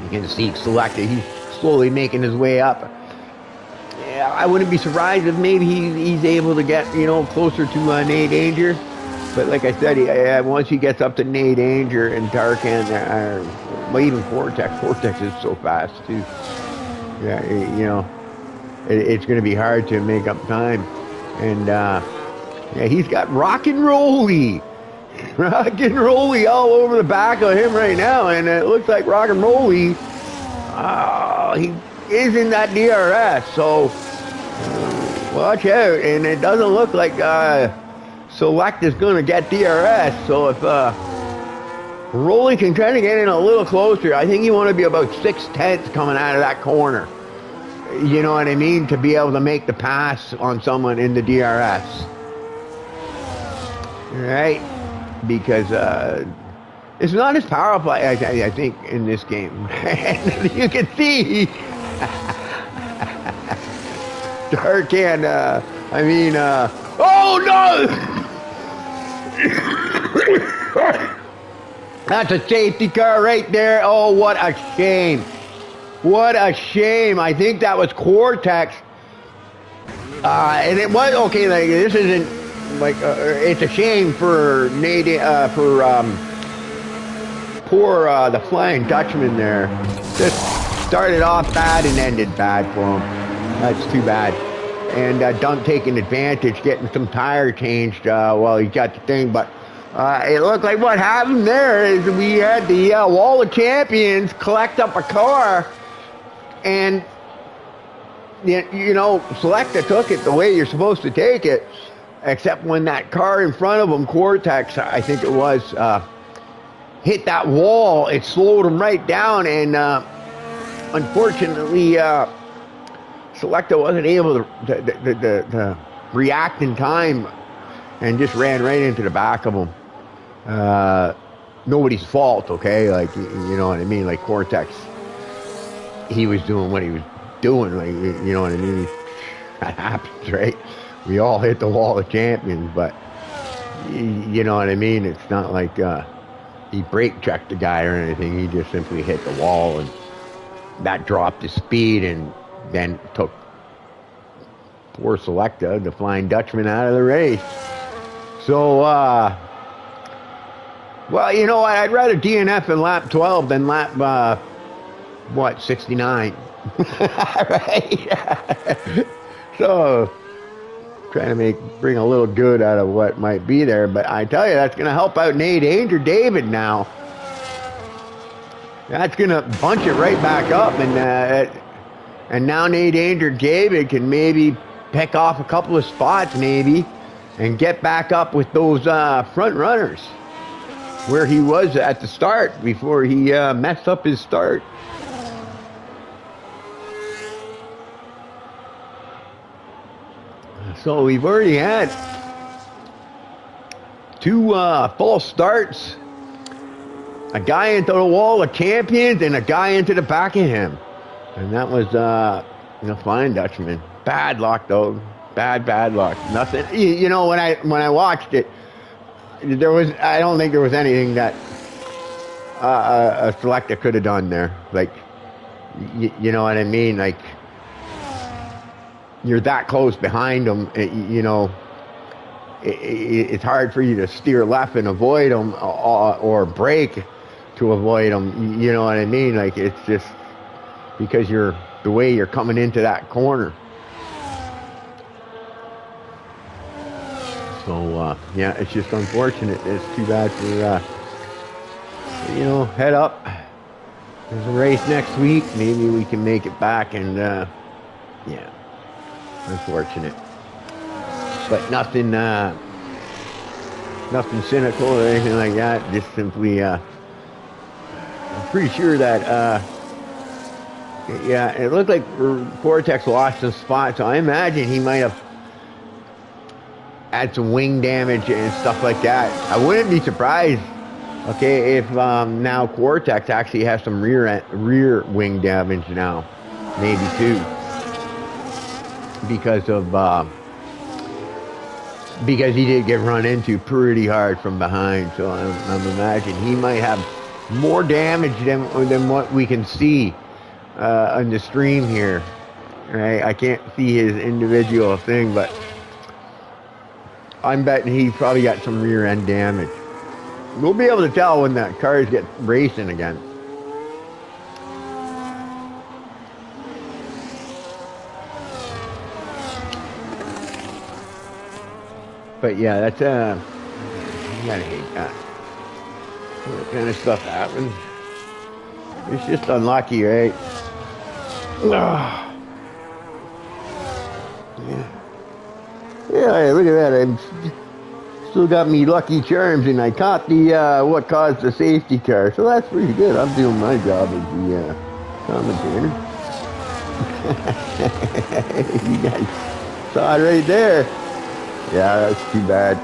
S1: You can see Selecta, he's slowly making his way up. Yeah, I wouldn't be surprised if maybe he's able to get, you know, closer to Nate Danger. But like I said, once he gets up to Nate Danger and Tarkan, well, even Vortex is so fast too. Yeah, you know, it's going to be hard to make up time. And yeah, he's got Rock and Rolly. Rock and Rolly all over the back of him right now, and it looks like Rock and Rolly, he is in that DRS, so watch out. And it doesn't look like Select is going to get DRS, so if Rolly can try to get in a little closer, I think you want to be about 6/10 coming out of that corner. You know what I mean? To be able to make the pass on someone in the DRS. Right? Because it's not as powerful, I think, in this game. You can see. Dark and, oh no! That's a safety car right there. Oh, what a shame. What a shame. I think that was Cortex. And it was, okay, like, this isn't, like, it's a shame for poor the Flying Dutchman there. Just started off bad and ended bad for him. That's too bad. And Dunk taking advantage, getting some tire changed while he got the thing. But it looked like what happened there is we had the Wall of Champions collect up a car, and you know, Selecta took it the way you're supposed to take it, except when that car in front of him, Cortex, I think it was, hit that wall, it slowed him right down, and unfortunately, Selecta wasn't able to react in time and just ran right into the back of him. Nobody's fault, okay? Like, you know what I mean? Like, Cortex, he was doing what he was doing, like, you know what I mean? That happens, right? We all hit the Wall of Champions, but you know what I mean? It's not like he brake checked the guy or anything. He just simply hit the wall, and that dropped his speed, and then took poor Selecta, the Flying Dutchman, out of the race. So, well, you know what? I'd rather DNF in lap 12 than lap, 69? Right? So, trying to bring a little good out of what might be there. But I tell you, that's going to help out Nate Danger David now. That's going to bunch it right back up. And now Nate Danger David can maybe pick off a couple of spots maybe and get back up with those front runners where he was at the start before he messed up his start. So we've already had 2 false starts, a guy into the Wall of Champions and a guy into the back of him, and that was the Flying Dutchman. Bad luck though, bad luck. Nothing. You know, when I watched it, I don't think there was anything that a Selecta could have done there. Like, you know what I mean? Like, you're that close behind them, you know, it's hard for you to steer left and avoid them, or brake to avoid them, you know what I mean? Like, it's just because the way you're coming into that corner. So, yeah, it's just unfortunate. It's too bad for, you know, head up. There's a race next week. Maybe we can make it back, and, yeah. Unfortunate, but nothing cynical or anything like that. Just simply, I'm pretty sure that, yeah, it looked like Cortex lost some spots, so I imagine he might have had some wing damage and stuff like that. I wouldn't be surprised, okay, if now Cortex actually has some rear wing damage now, maybe too. Because he did get run into pretty hard from behind, so I'm imagining he might have more damage than what we can see on the stream here. Right? I can't see his individual thing, but I'm betting he's probably got some rear end damage. We'll be able to tell when the cars get racing again. But yeah, that's You gotta hate that. That kind of stuff happens. It's just unlucky, right? Ah. Yeah. Yeah, hey, look at that. I'm still got me Lucky Charms, and I caught the what caused the safety car. So that's pretty good. I'm doing my job as the commentator. You guys saw it right there. Yeah, that's too bad.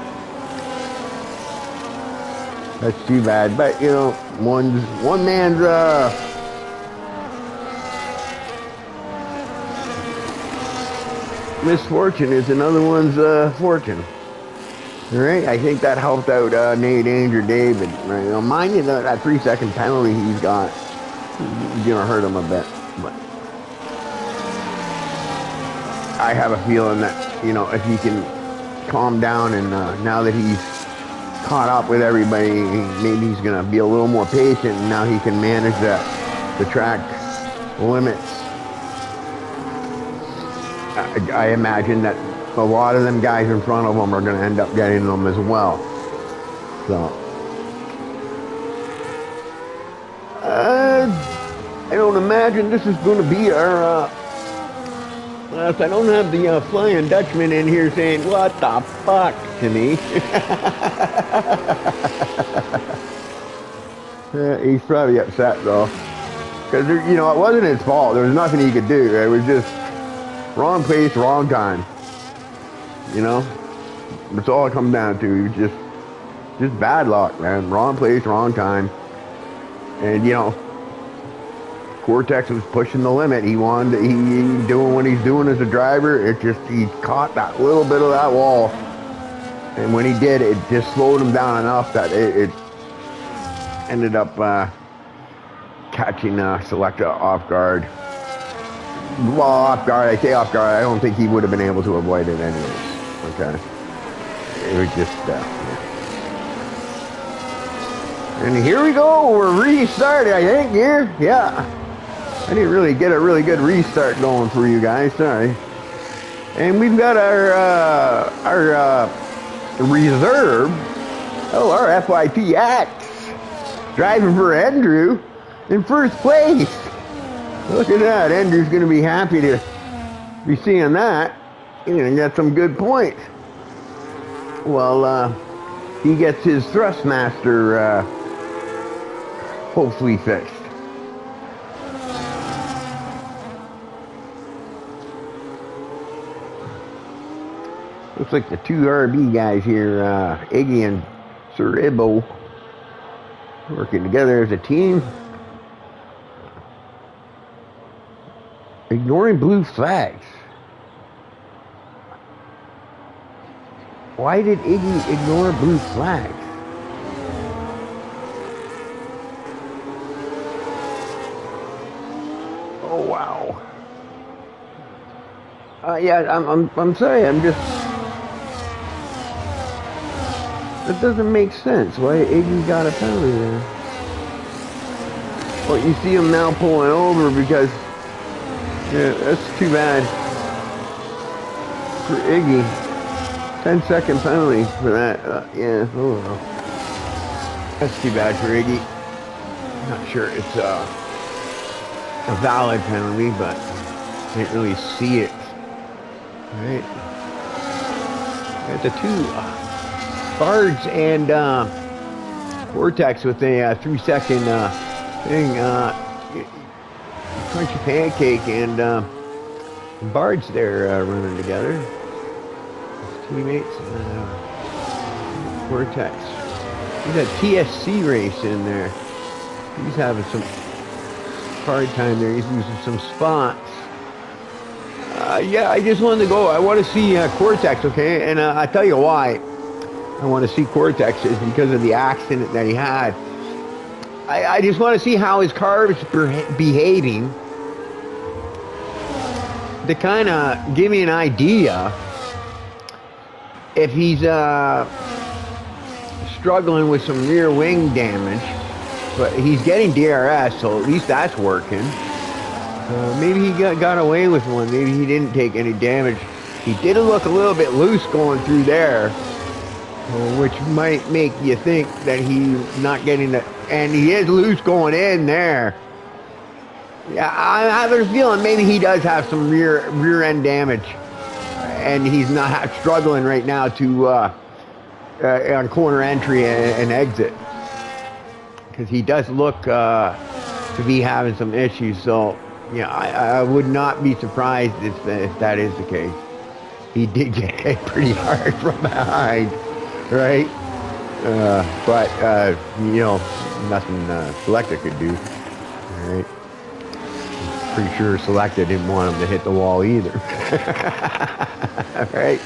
S1: That's too bad. But you know, one man's misfortune is another one's fortune. All right, I think that helped out Nate Danger David. Right, you know, mind you, that 3-second penalty he's got, he's gonna hurt him a bit. But I have a feeling that, you know, if he can calm down and now that he's caught up with everybody, maybe he's gonna be a little more patient, and now he can manage the track limits. I imagine that a lot of them guys in front of him are going to end up getting them as well. So, I don't imagine this is going to be our, I don't have the Flying Dutchman in here saying, "What the fuck?" to me. He's probably upset though. Because, you know, it wasn't his fault. There was nothing he could do. It was just wrong place, wrong time. You know, that's all it comes down to. Just bad luck, man. Wrong place, wrong time. And you know, Cortex was pushing the limit. He doing what he's doing as a driver. It just, he caught that little bit of that wall, and when he did, it just slowed him down enough that it ended up catching Selecta off guard. Well, off guard. I say off guard. I don't think he would have been able to avoid it anyways. Okay. It was just, yeah. And here we go. We're restarted, I think, here. Yeah. I didn't really get a really good restart going for you guys. Sorry. And we've got our reserve. Oh, our FYP X driving for Andrew in first place. Look at that. Andrew's going to be happy to be seeing that. He's going to get some good points. Well, he gets his Thrustmaster hopefully fixed. Looks like the two RB guys here, Iggy and Sir Ibo, working together as a team. Ignoring blue flags. Why did Iggy ignore blue flags? Oh wow. Yeah, I'm sorry. I'm just. That doesn't make sense. Why Iggy got a penalty there? Well, you see him now pulling over because. Yeah, that's too bad for Iggy. 10-second penalty for that. Yeah, oh well. That's too bad for Iggy. Not sure it's a valid penalty, but I didn't really see it. All right. Got the two Bards and Cortex with a 3-second thing. Crunchy Pancake and Bards there running together. His teammates. Cortex. He's a TSC race in there. He's having some hard time there. He's losing some spots. Yeah, I just wanted to go. I want to see Cortex, okay? And I tell you why I want to see Cortex is because of the accident that he had. I just want to see how his car is behaving to kind of give me an idea if he's struggling with some rear wing damage. But he's getting DRS, so at least that's working. Maybe he got away with one. Maybe he didn't take any damage. He did look a little bit loose going through there. which might make you think that he's not getting the, and he is loose going in there. Yeah, I have a feeling maybe he does have some rear end damage, and he's not struggling right now to on corner entry and exit, because he does look to be having some issues. So yeah, I would not be surprised if that is the case. He did get hit pretty hard from behind, right? But you know, nothing Selecta could do, right? Pretty sure Selecta didn't want him to hit the wall either, right?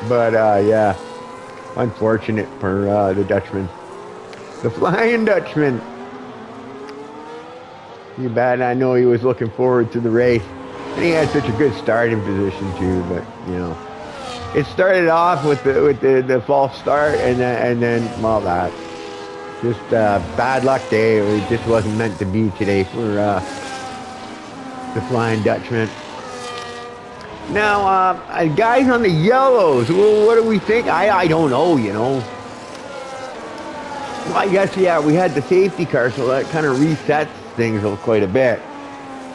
S1: But yeah, unfortunate for the Dutchman, the Flying Dutchman. Too bad. I know he was looking forward to the race, and he had such a good starting position too. But you know, it started off with the false start, and then well, that just bad luck day. It just wasn't meant to be today for the Flying Dutchman. Now, guys on the yellows, well, what do we think? I don't know, you know. Well, I guess, yeah, we had the safety car, so that kind of resets things quite a bit.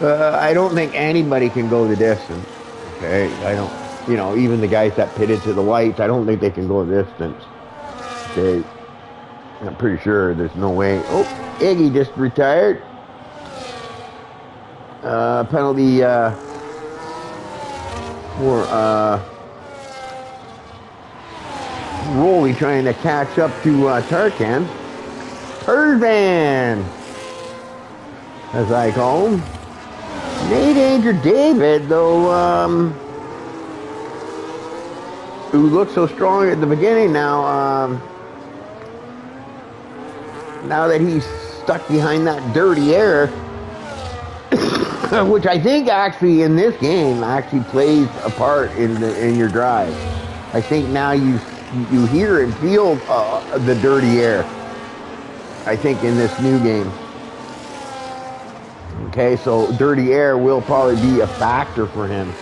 S1: I don't think anybody can go the distance, okay? I don't, you know, even the guys that pitted to the whites, I don't think they can go the distance, okay? I'm pretty sure there's no way. Oh, Iggy just retired. Penalty for Rolly trying to catch up to Tarkan. Turban, as I call him. Nate Danger David, though, who looked so strong at the beginning now, now that he's stuck behind that dirty air, which I think actually in this game actually plays a part in your drive. I think now you hear and feel the dirty air, I think, in this new game. Okay, so dirty air will probably be a factor for him.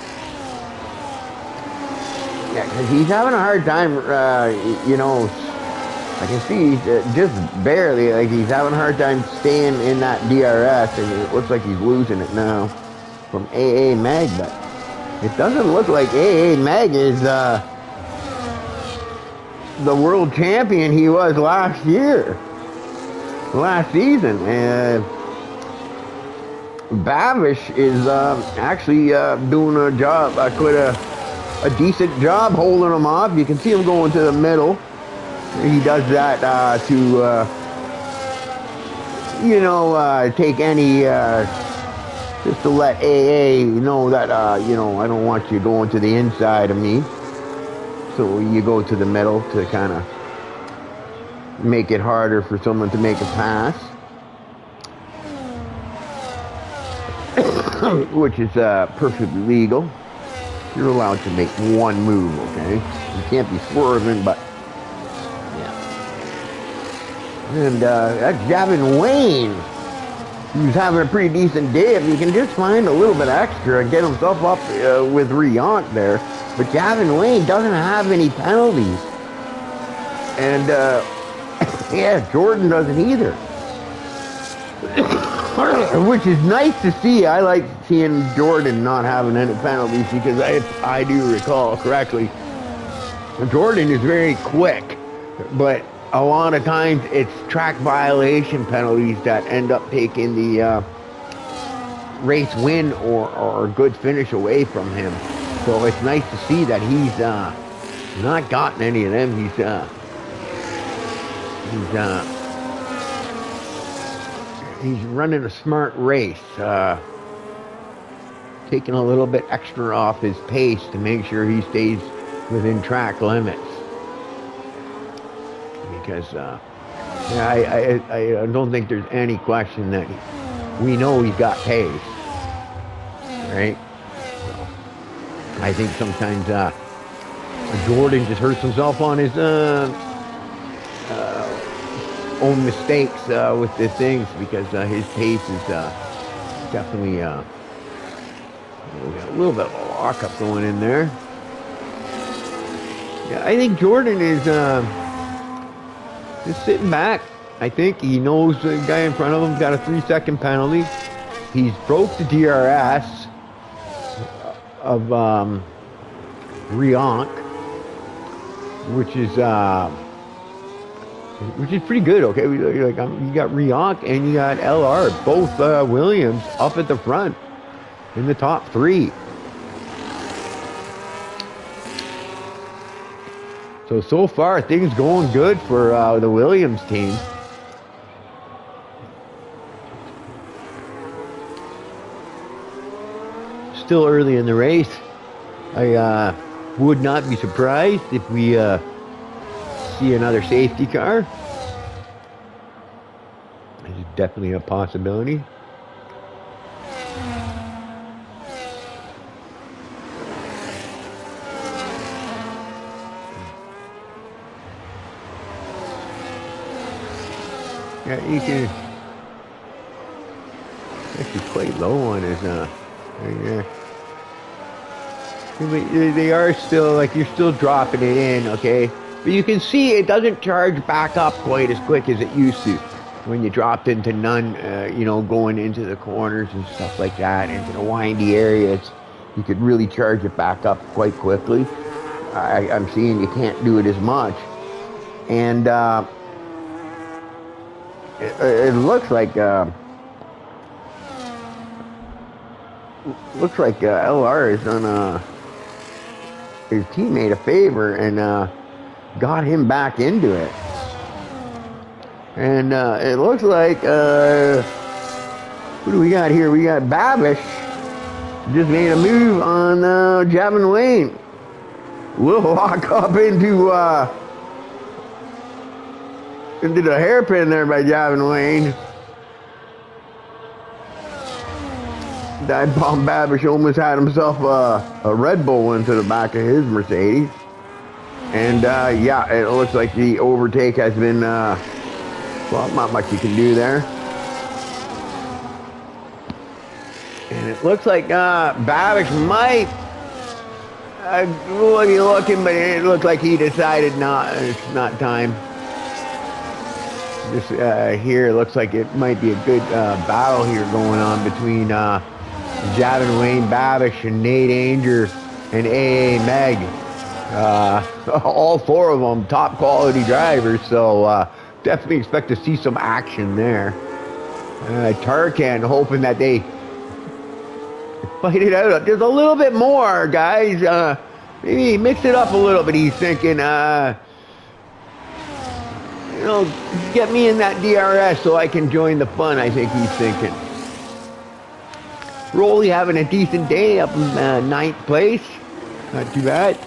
S1: Yeah, because he's having a hard time, you know, I can see just barely, like he's having a hard time staying in that DRS, and it looks like he's losing it now from AA Mag, but it doesn't look like AA Mag is the world champion he was last year, last season. And Bavish is actually doing a job, quite a decent job holding him off. You can see him going to the middle. He does that to, you know, take any, just to let AA know that, you know, I don't want you going to the inside of me. So you go to the middle to kind of make it harder for someone to make a pass. Which is perfectly legal. You're allowed to make one move, okay? You can't be swerving, but yeah. And that's Gavin Wayne, who's having a pretty decent day. If he can just find a little bit extra and get himself up with Riant there. But Gavin Wayne doesn't have any penalties. And yeah, Jordan doesn't either. Which is nice to see. I like seeing Jordan not having any penalties, because I do recall correctly, Jordan is very quick, but a lot of times it's track violation penalties that end up taking the race win or good finish away from him. So it's nice to see that he's not gotten any of them. He's running a smart race, taking a little bit extra off his pace to make sure he stays within track limits. Because yeah, I don't think there's any question that we know he's got pace, right? So I think sometimes Jordan just hurts himself on his own mistakes with the things, because his pace is definitely a little bit of a lockup going in there. Yeah, I think Jordan is just sitting back. I think he knows the guy in front of him got a 3-second penalty. He's broke the DRS of Rionk, which is pretty good. Okay, you got Rionk and you got LR, both Williams up at the front in the top 3. So far things going good for the Williams team. Still early in the race. I would not be surprised if we see another safety car. It's definitely a possibility. Yeah, you can. Actually, quite low on his right there. They are still, like, you're still dropping it in, okay? But you can see it doesn't charge back up quite as quick as it used to when you dropped into none, you know, going into the corners and stuff like that, into the windy areas. You could really charge it back up quite quickly. I'm seeing you can't do it as much. And it looks like LR has done his teammate a favor and got him back into it. And it looks like who do we got here? We got Babish just made a move on Javin Wayne. We'll walk up into the hairpin there by Javin Wayne. That Bomb Babish almost had himself a Red Bull into the back of his Mercedes. And yeah, it looks like the overtake has been, well, not much you can do there. And it looks like Babish might looking, but it looked like he decided it's not time. This here, it looks like it might be a good battle here going on between Javin Wayne Babish and Nate Anger and AA Meg. All 4 of them top quality drivers, so definitely expect to see some action there. Tarkan hoping that they fight it out just a little bit more, guys. Maybe mix it up a little bit. He's thinking, you know, get me in that DRS so I can join the fun, I think he's thinking. Rolly having a decent day up in 9th place. Not too bad.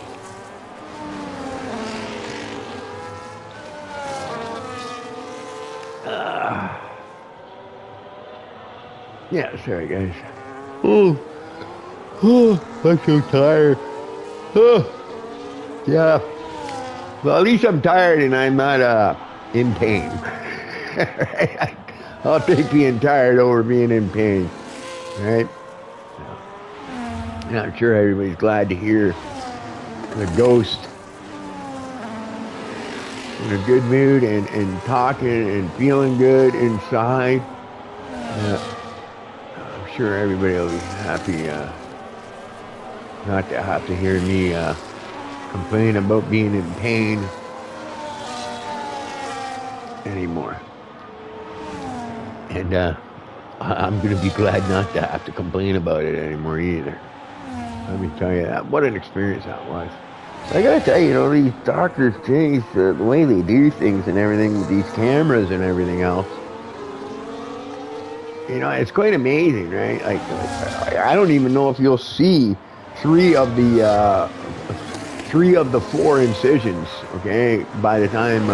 S1: Yeah, sorry guys. Oh, I'm so tired. Oh, yeah. Well, at least I'm tired and I'm not in pain. I'll take being tired over being in pain. Right? And I'm sure everybody's glad to hear the ghost in a good mood and talking and feeling good inside. I'm sure everybody will be happy not to have to hear me complain about being in pain anymore. And I'm going to be glad not to have to complain about it anymore either. Let me tell you that. What an experience that was. I got to tell you, you know, these doctors change the way they do things and everything with these cameras and everything else. You know, it's quite amazing, right? Like I don't even know if you'll see 3 of the 4 incisions, okay, by the time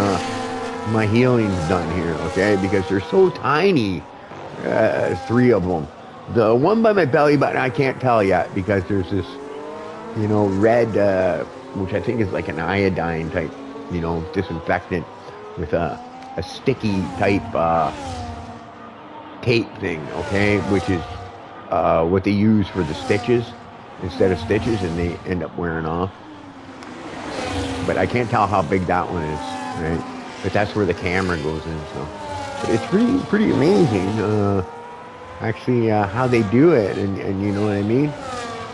S1: my healing's done here, okay, because they're so tiny, 3 of them. The one by my belly button, I can't tell yet because there's this, you know, red, which I think is like an iodine type, you know, disinfectant with a sticky type tape thing, okay, which is what they use for the stitches instead of stitches, and they end up wearing off. But I can't tell how big that one is, right? but that's where the camera goes in. So but it's pretty amazing, actually, how they do it, and you know what I mean.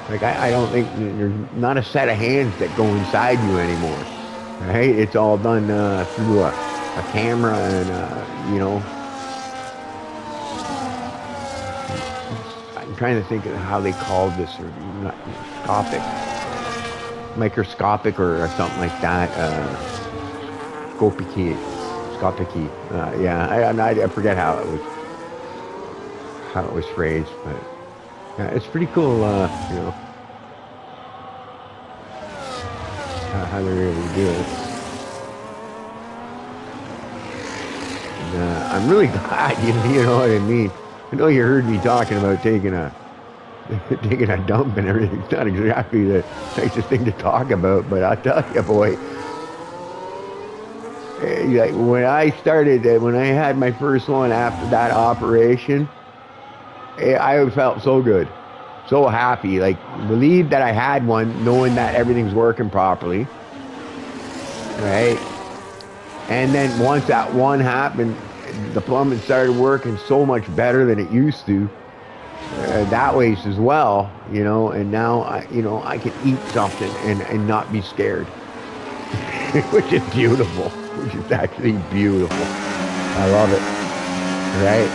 S1: Like I don't think there's not a set of hands that go inside you anymore, right? It's all done through a camera, and you know, I'm trying to think of how they called this, or not microscopic, or something like that. Scopic. Yeah, I forget how it was phrased, but yeah, it's pretty cool. You know, how they really do it. And, I'm really glad. You know what I mean. I know you heard me talking about taking a dump and everything. It's not exactly the nicest thing to talk about, but I'll tell you, boy. Like when I had my first one after that operation, I felt so good, so happy, like relieved that I had one, knowing that everything's working properly, right? And then once that one happened, the plumbing started working so much better than it used to. That way as well, you know. And now I can eat something and not be scared, which is beautiful. Which is actually beautiful. I love it. Right?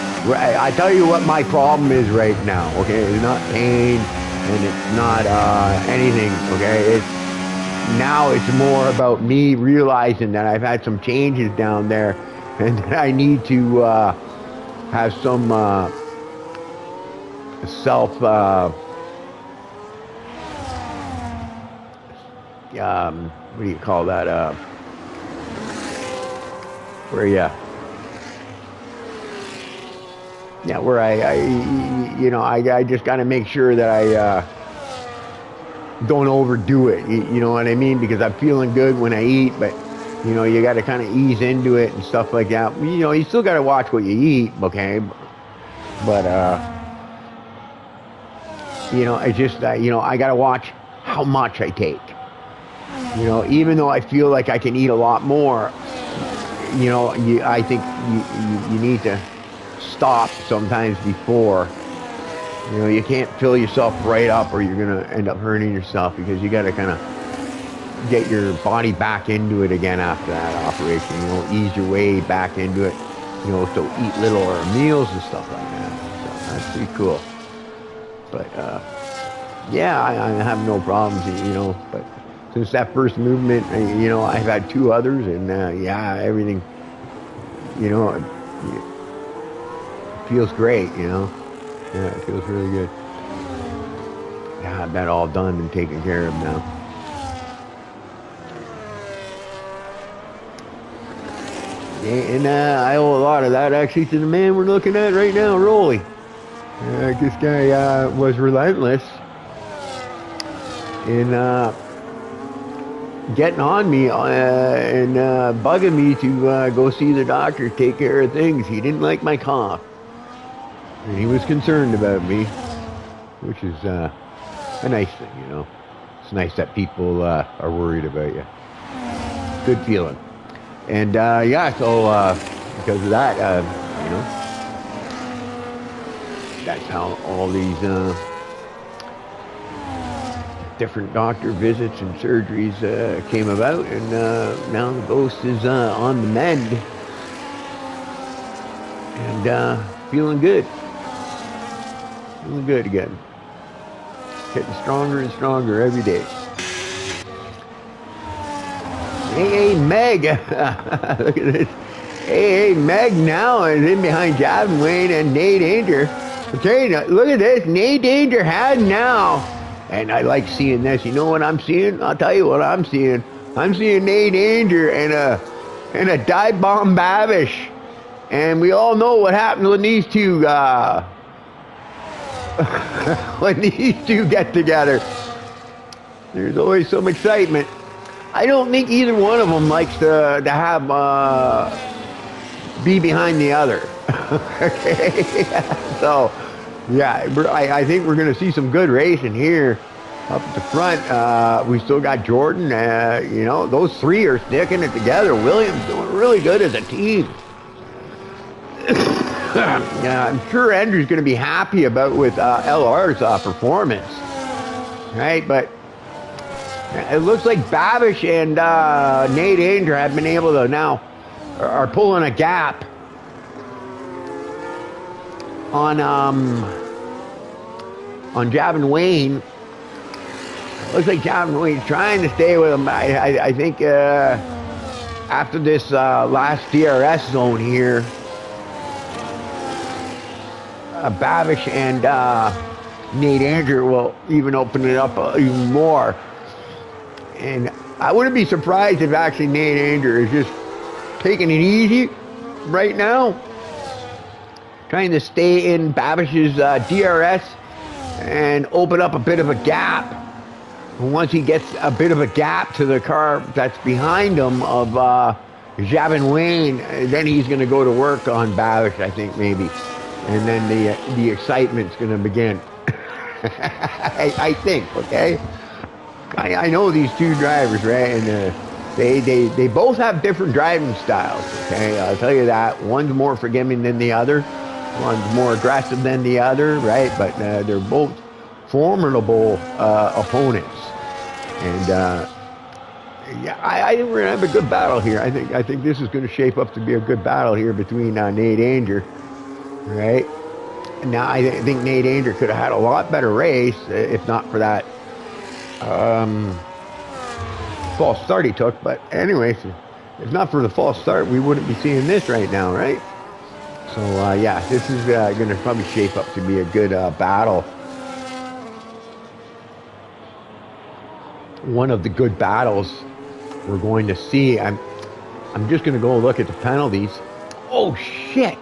S1: I tell you what my problem is right now, okay? It's not pain, and it's not anything, okay? It's more about me realizing that I've had some changes down there, and that I need to have some self what do you call that? Where I just got to make sure that I don't overdo it. You know what I mean? Because I'm feeling good when I eat, but you know, you got to kind of ease into it and stuff like that. You know, you still got to watch what you eat, okay? But you know, I just you know, I got to watch how much I take. You know, even though I feel like I can eat a lot more, you know, I think you need to stop sometimes before. You know, you can't fill yourself right up, or you're gonna end up hurting yourself, because you got to kind of get your body back into it again after that operation. You know, ease your way back into it. You know, so eat littler meals and stuff like that. So that's pretty cool. But yeah, I have no problems. You know, but since that first movement, you know, I've had 2 others, and yeah, everything, you know, it feels great, you know. Yeah, it feels really good. Yeah, I have that all done and taken care of now. Yeah, and I owe a lot of that actually to the man we're looking at right now, Rolly. This guy was relentless in getting on me and bugging me to go see the doctor, take care of things. He didn't like my cough, and he was concerned about me, which is a nice thing, you know. It's nice that people are worried about you. Good feeling. And yeah, so because of that, you know, that's how all these different doctor visits and surgeries came about, and now the ghost is on the mend and feeling good again, getting stronger and stronger every day. Hey, Meg, look at this. Hey, Meg now is in behind Javin Wayne and Nate Danger. Okay, now, look at this. Nate Danger had now. And I like seeing this. You know what I'm seeing? I'll tell you what I'm seeing. I'm seeing Nate Danger and a dive bomb Babish. And we all know what happens when these two get together. There's always some excitement. I don't think either one of them likes to have be behind the other. Okay, so yeah, I think we're going to see some good racing here. Up at the front, we still got Jordan. You know, those three are sticking it together. Williams doing really good as a team. I'm sure Andrew's going to be happy about with LR's performance, right? But it looks like Babish and Nate Anger have been able to now are pulling a gap on Javin Wayne. Looks like Javin Wayne's trying to stay with him. I think after this last DRS zone here, Babish and Nate Anger will even open it up even more. And I wouldn't be surprised if actually Nate Anger is just taking it easy right now, trying to stay in Babish's DRS and open up a bit of a gap. And once he gets a bit of a gap to the car that's behind him of Javin Wayne, then he's going to go to work on Babish, I think, maybe. And then the excitement's going to begin. I think, okay? I know these two drivers, right? And they both have different driving styles, okay? I'll tell you that. One's more forgiving than the other. One's more aggressive than the other, right? But they're both formidable opponents. And yeah, I think we're gonna have a good battle here. I think this is going to shape up to be a good battle here between Nate Anger, right? Now I think Nate Anger could have had a lot better race if not for that false start he took. But anyways, if not for the false start, we wouldn't be seeing this right now, right? So yeah, this is going to probably shape up to be a good battle. One of the good battles we're going to see. I'm just going to go look at the penalties. Oh shit.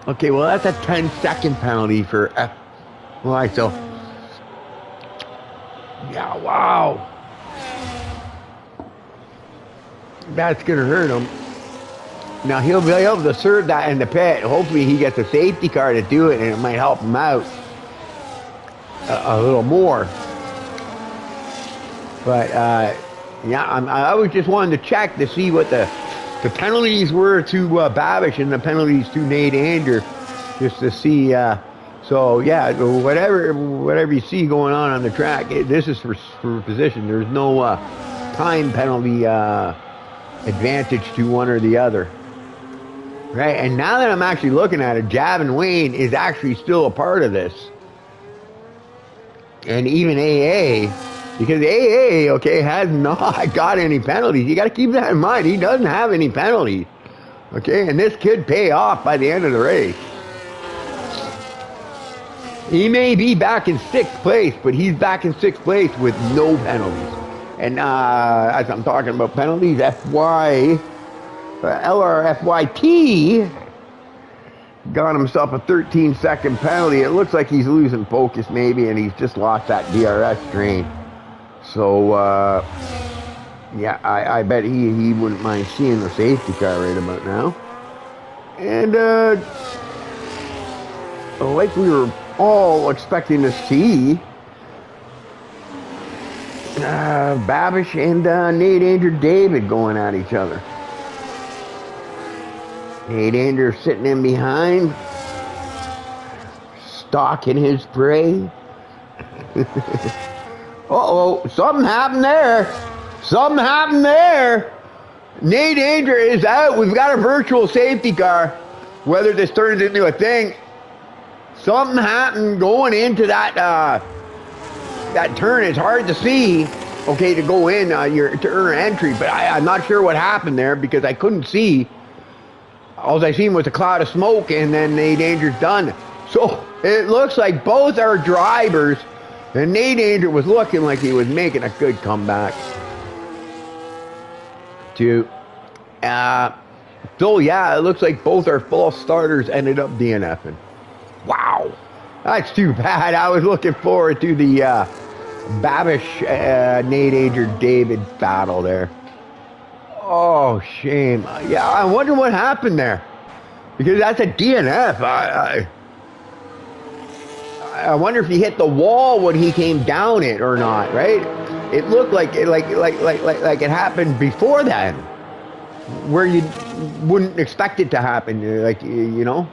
S1: Okay, well that's a 10-second penalty for F. Well, so yeah, wow. That's going to hurt him. Now he'll be able to serve that in the pit. Hopefully he gets a safety car to do it, and it might help him out a little more. But yeah, I was just wanting to check to see what the penalties were to Babish and the penalties to Nate Anger, just to see. So yeah, whatever you see going on the track, this is for position. There's no time penalty advantage to one or the other. Right, and now that I'm actually looking at it, Javin Wayne is actually still a part of this. And even AA, because AA, okay, has not got any penalties. You got to keep that in mind. He doesn't have any penalties. Okay, and this could pay off by the end of the race. He may be back in 6th place, but he's back in 6th place with no penalties. And as I'm talking about penalties, LRFYT got himself a 13-second penalty. It looks like he's losing focus maybe, and he's just lost that DRS drain. So, yeah, I bet he wouldn't mind seeing the safety car right about now. And like we were all expecting to see, Babish and Nate Anger David going at each other. Nate Anger sitting in behind, stalking his prey. Uh-oh, something happened there. Something happened there. Nate Anger is out. We've got a virtual safety car. Whether this turns into a thing, something happened going into that that turn. It's hard to see. Okay, to go in to earn entry, but I'm not sure what happened there because I couldn't see. All I seen was a cloud of smoke, and then Nate Anger's done. So it looks like both our drivers, and Nate Anger was looking like he was making a good comeback. So yeah, it looks like both our false starters ended up DNFing. Wow, that's too bad. I was looking forward to the Babish, Nate Anger, David battle there. Oh, shame. Yeah, I wonder what happened there. Because that's a DNF. I wonder if he hit the wall when he came down it or not, right? It looked like it happened before then, where you wouldn't expect it to happen, like, you know.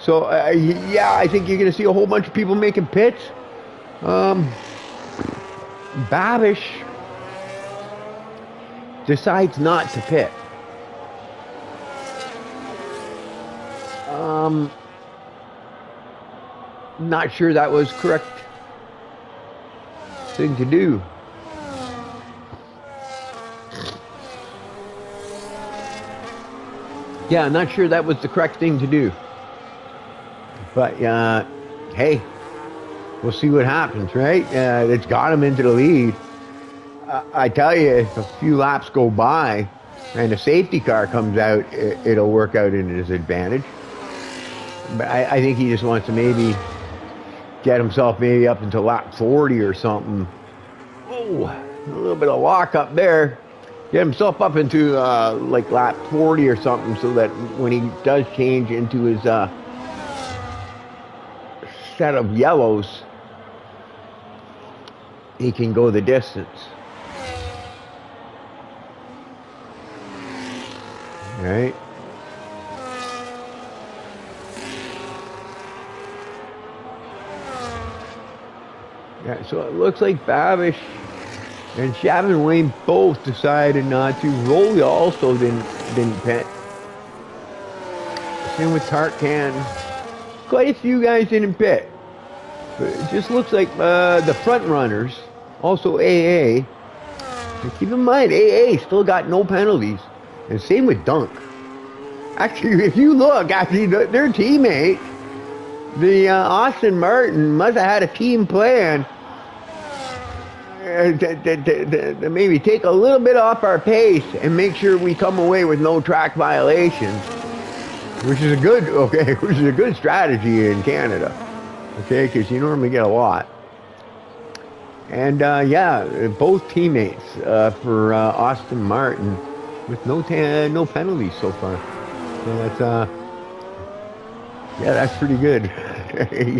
S1: So yeah, I think you're going to see a whole bunch of people making pits. Babish decides not to pit. Not sure that was correct thing to do. Yeah, I'm not sure that was the correct thing to do. But hey, we'll see what happens, right? It's got him into the lead. I tell you, if a few laps go by and a safety car comes out, it'll work out in his advantage. But I think he just wants to maybe get himself maybe up into lap 40 or something. Oh, a little bit of lock up there. Get himself up into like lap 40 or something, so that when he does change into his set of yellows, he can go the distance. All right. Yeah, so it looks like Babish and Shavin Wayne both decided not to. Rolly also didn't pit. Same with Tarkan. Quite a few guys didn't pit. But it just looks like the front runners, also AA. And keep in mind, AA still got no penalties. And same with Dunk. Actually, if you look, actually, their teammate, the Austin Martin, must have had a team plan to maybe take a little bit off our pace and make sure we come away with no track violations, which is a good strategy in Canada, okay, because you normally get a lot. And yeah, both teammates for Austin Martin with no penalties so far. So that's yeah, that's pretty good.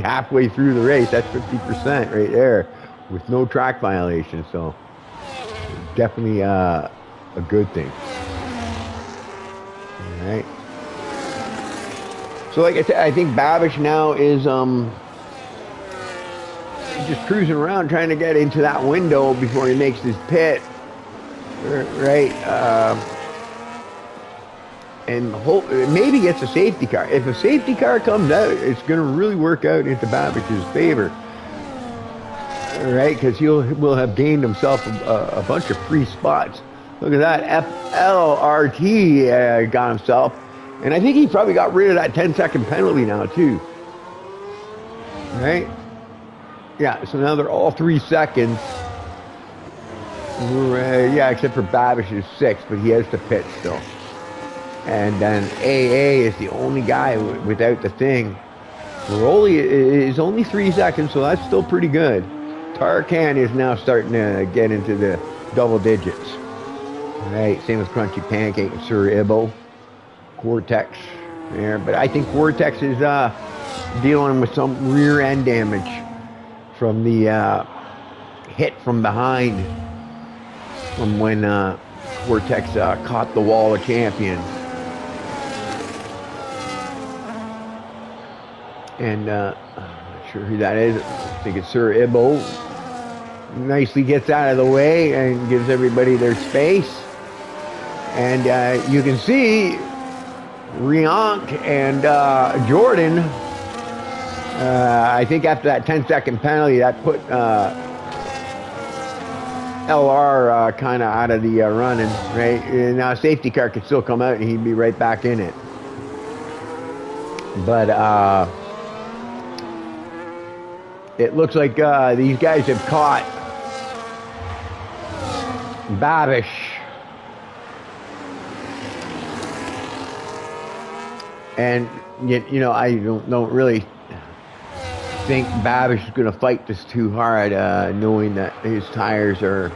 S1: Halfway through the race, that's 50% right there, with no track violations. So definitely a good thing. All right. So like I said, I think Babish now is just cruising around trying to get into that window before he makes his pit. Right. And maybe gets a safety car. If a safety car comes out, it's going to really work out into Babish's favor, right? Because will have gained himself a bunch of free spots. Look at that, FLRT got himself, and I think he probably got rid of that 10-second penalty now too, right? Yeah. So now they're all 3 seconds. Yeah, except for Babish is 6, but he has to pit still. And then AA is the only guy without the thing. Rolly is only 3 seconds, so that's still pretty good. Tarkan is now starting to get into the double digits. Right, same with Crunchy Pancake and Sir Ibo. Cortex there, but I think Cortex is dealing with some rear end damage from the hit from behind from when Cortex caught the wall of champions. And I'm not sure who that is. I think it's Sir Ibo. Nicely gets out of the way and gives everybody their space. And you can see Riank and Jordan, I think after that 10-second penalty, that put LR kind of out of the running, right? And now a safety car could still come out and he'd be right back in it. But it looks like these guys have caught Babish. And you know, I don't really think Babish is going to fight this too hard, knowing that his tires are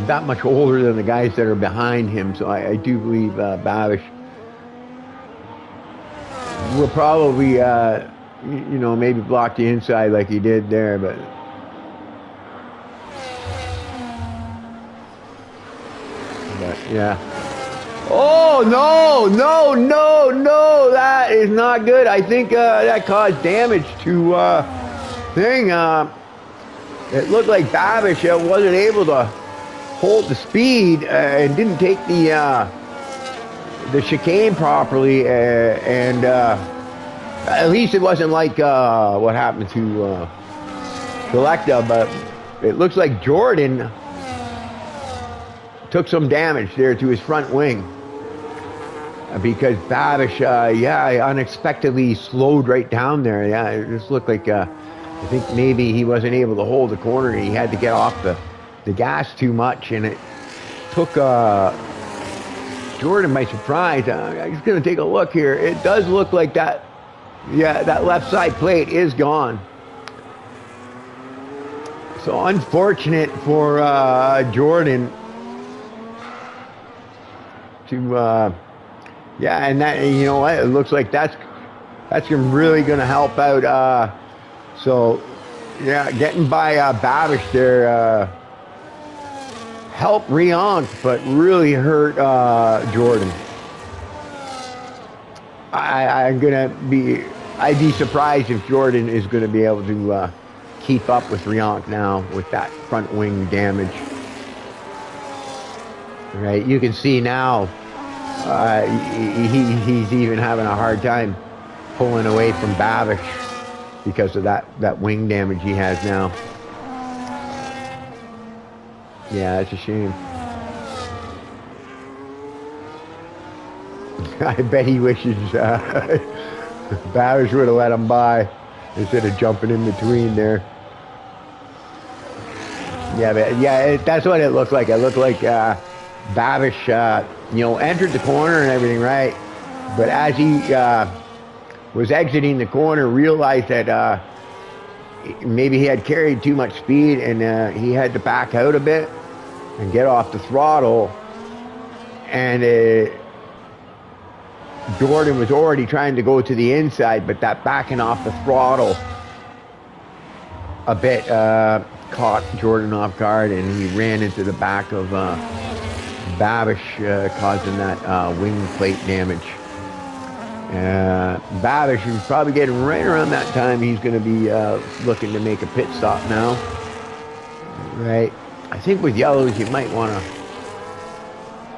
S1: that much older than the guys that are behind him. So I do believe Babish will probably, maybe block the inside like he did there, but yeah. Oh, no, that is not good. I think that caused damage to thing. It looked like Babish wasn't able to hold the speed and didn't take the chicane properly, and at least it wasn't like what happened to Selecta, but it looks like Jordan took some damage there to his front wing because Babish, unexpectedly slowed right down there. Yeah, it just looked like I think maybe he wasn't able to hold the corner and he had to get off the gas too much, and it took Jordan by surprise. I'm just going to take a look here. It does look like that, that left side plate is gone. So unfortunate for Jordan to, and that, you know what, it looks like that's really going to help out. So, getting by Babish there helped Riank, but really hurt Jordan. I'd be surprised if Jordan is going to be able to keep up with Riank now with that front wing damage. Right, you can see now he's even having a hard time pulling away from Babish because of that wing damage he has now. Yeah, it's a shame. I bet he wishes Babish would have let him by instead of jumping in between there. Yeah, but that's what it looked like. It looked like Babish, entered the corner and everything, right? But as he was exiting the corner, realized that maybe he had carried too much speed and he had to back out a bit and get off the throttle. And Jordan was already trying to go to the inside, but that backing off the throttle a bit caught Jordan off guard, and he ran into the back of Babish, causing that wing plate damage. Babish is probably getting right around that time. He's going to be looking to make a pit stop now. Right. I think with yellows, you might want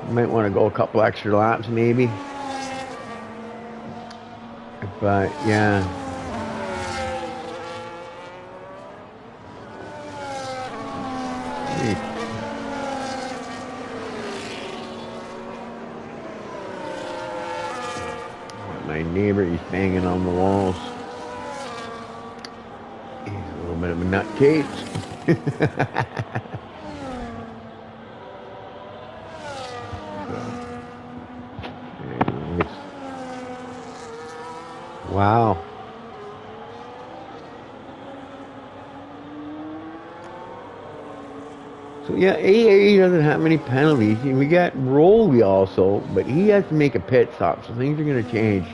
S1: to go a couple extra laps, maybe. But yeah. My neighbor, he's banging on the walls. He's a little bit of a nutcase. Wow. So yeah, AA doesn't have many penalties. We got Rolly also, but he has to make a pit stop, so things are going to change.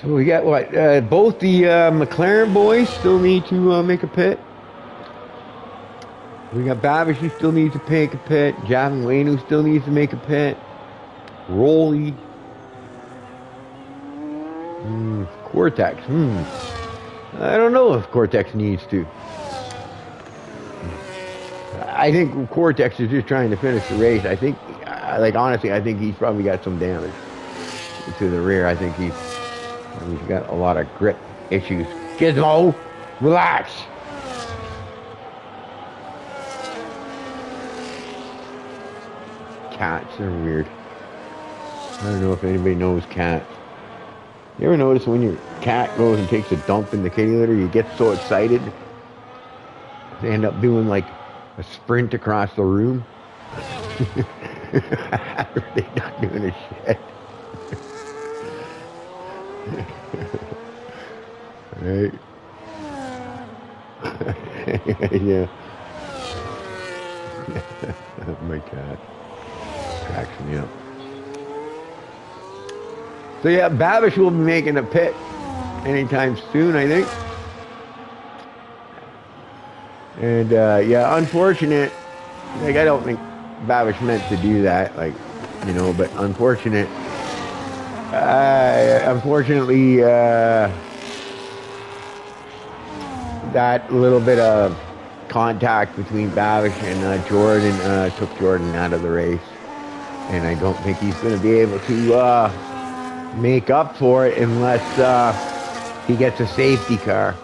S1: So we got what? Both the McLaren boys still need to make a pit. We got Babish who still needs to make a pit. Javin Wayne who still needs to make a pit. Rolly. Cortex. I don't know if Cortex needs to. I think Cortex is just trying to finish the race. I think, honestly, I think he's probably got some damage to the rear. I think he's got a lot of grip issues. Gizmo, relax. Cats are weird. I don't know if anybody knows cats. You ever notice when your cat goes and takes a dump in the kitty litter, you get so excited? They end up doing like a sprint across the room. They're not doing a shit. Right? Yeah. My cat cracks me up. So yeah, Babish will be making a pit anytime soon, I think. And yeah, unfortunate. Like I don't think Babish meant to do that. Like, you know, but unfortunate. Unfortunately, that little bit of contact between Babish and Jordan took Jordan out of the race, and I don't think he's going to be able to make up for it unless he gets a safety car.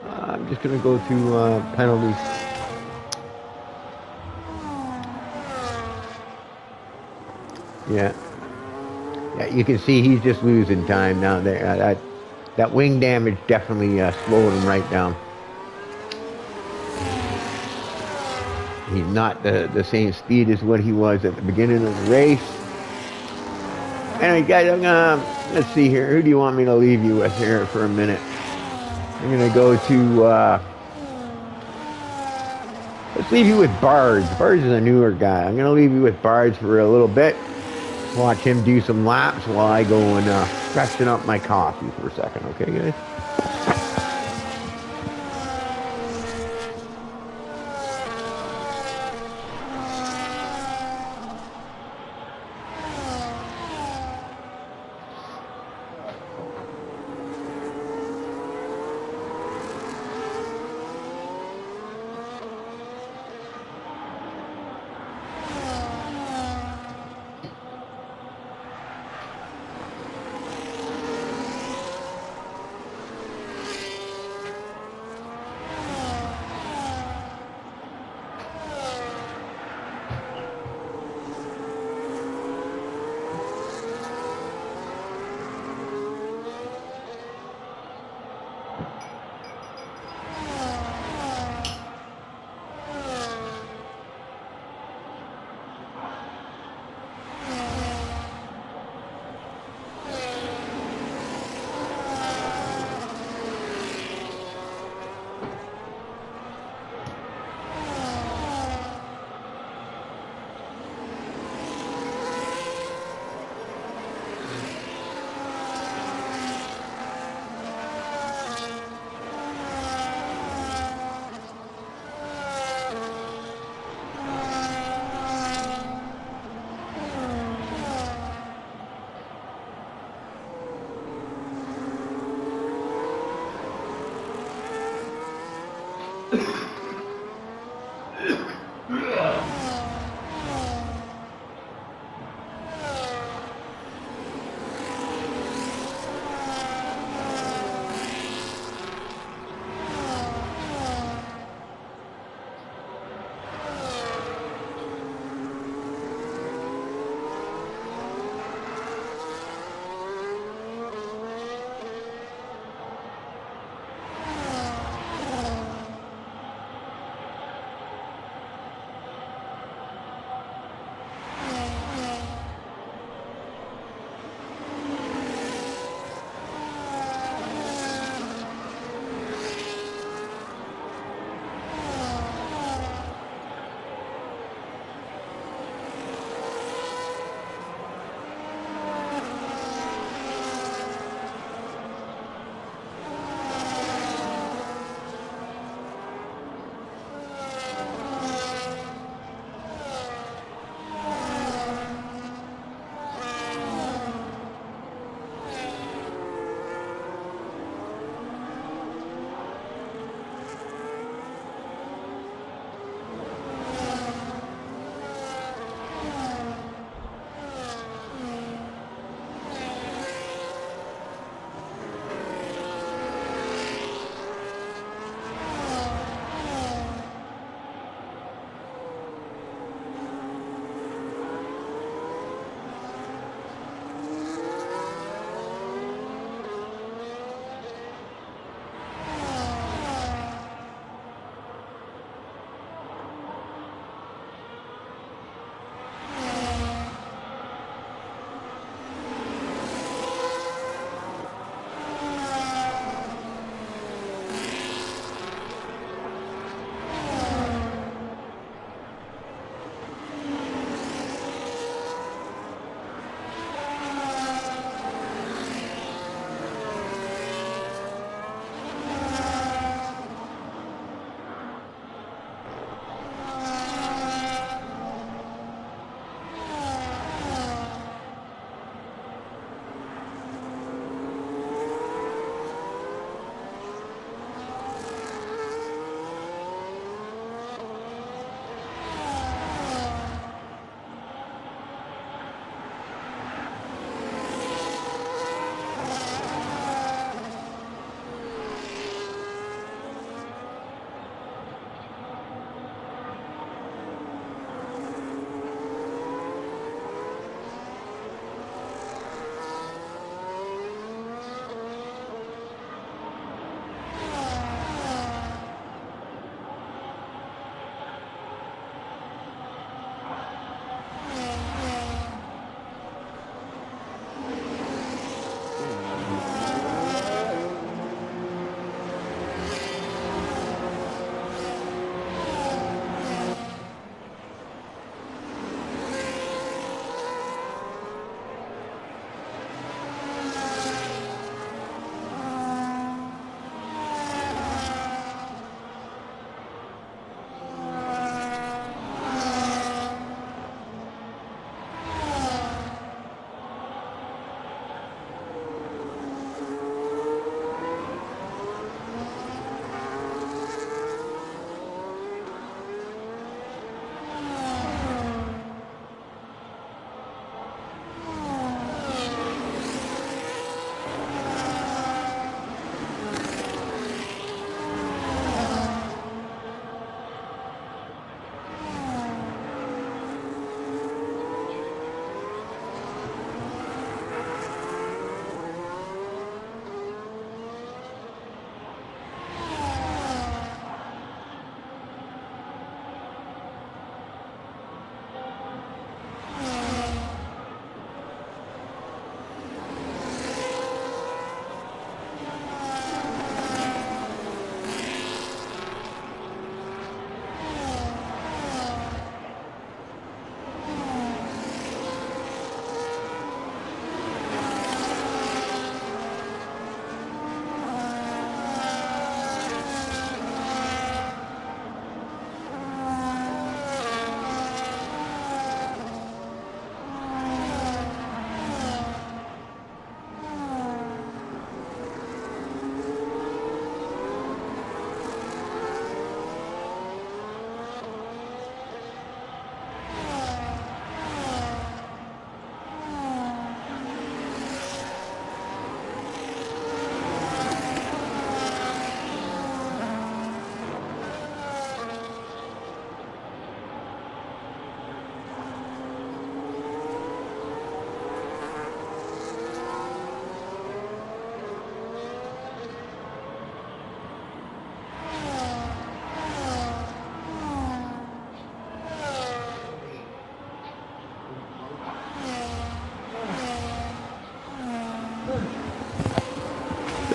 S1: I'm just going to go to penalties. Yeah, yeah, you can see he's just losing time now. There, that wing damage definitely slowed him right down. He's not the same speed as what he was at the beginning of the race. Anyway, guys, let's see here. Who do you want me to leave you with here for a minute? I'm gonna go to let's leave you with Bards. Bards is a newer guy. I'm gonna leave you with Bards for a little bit. Watch him do some laps while I go and freshen up my coffee for a second. Okay, guys?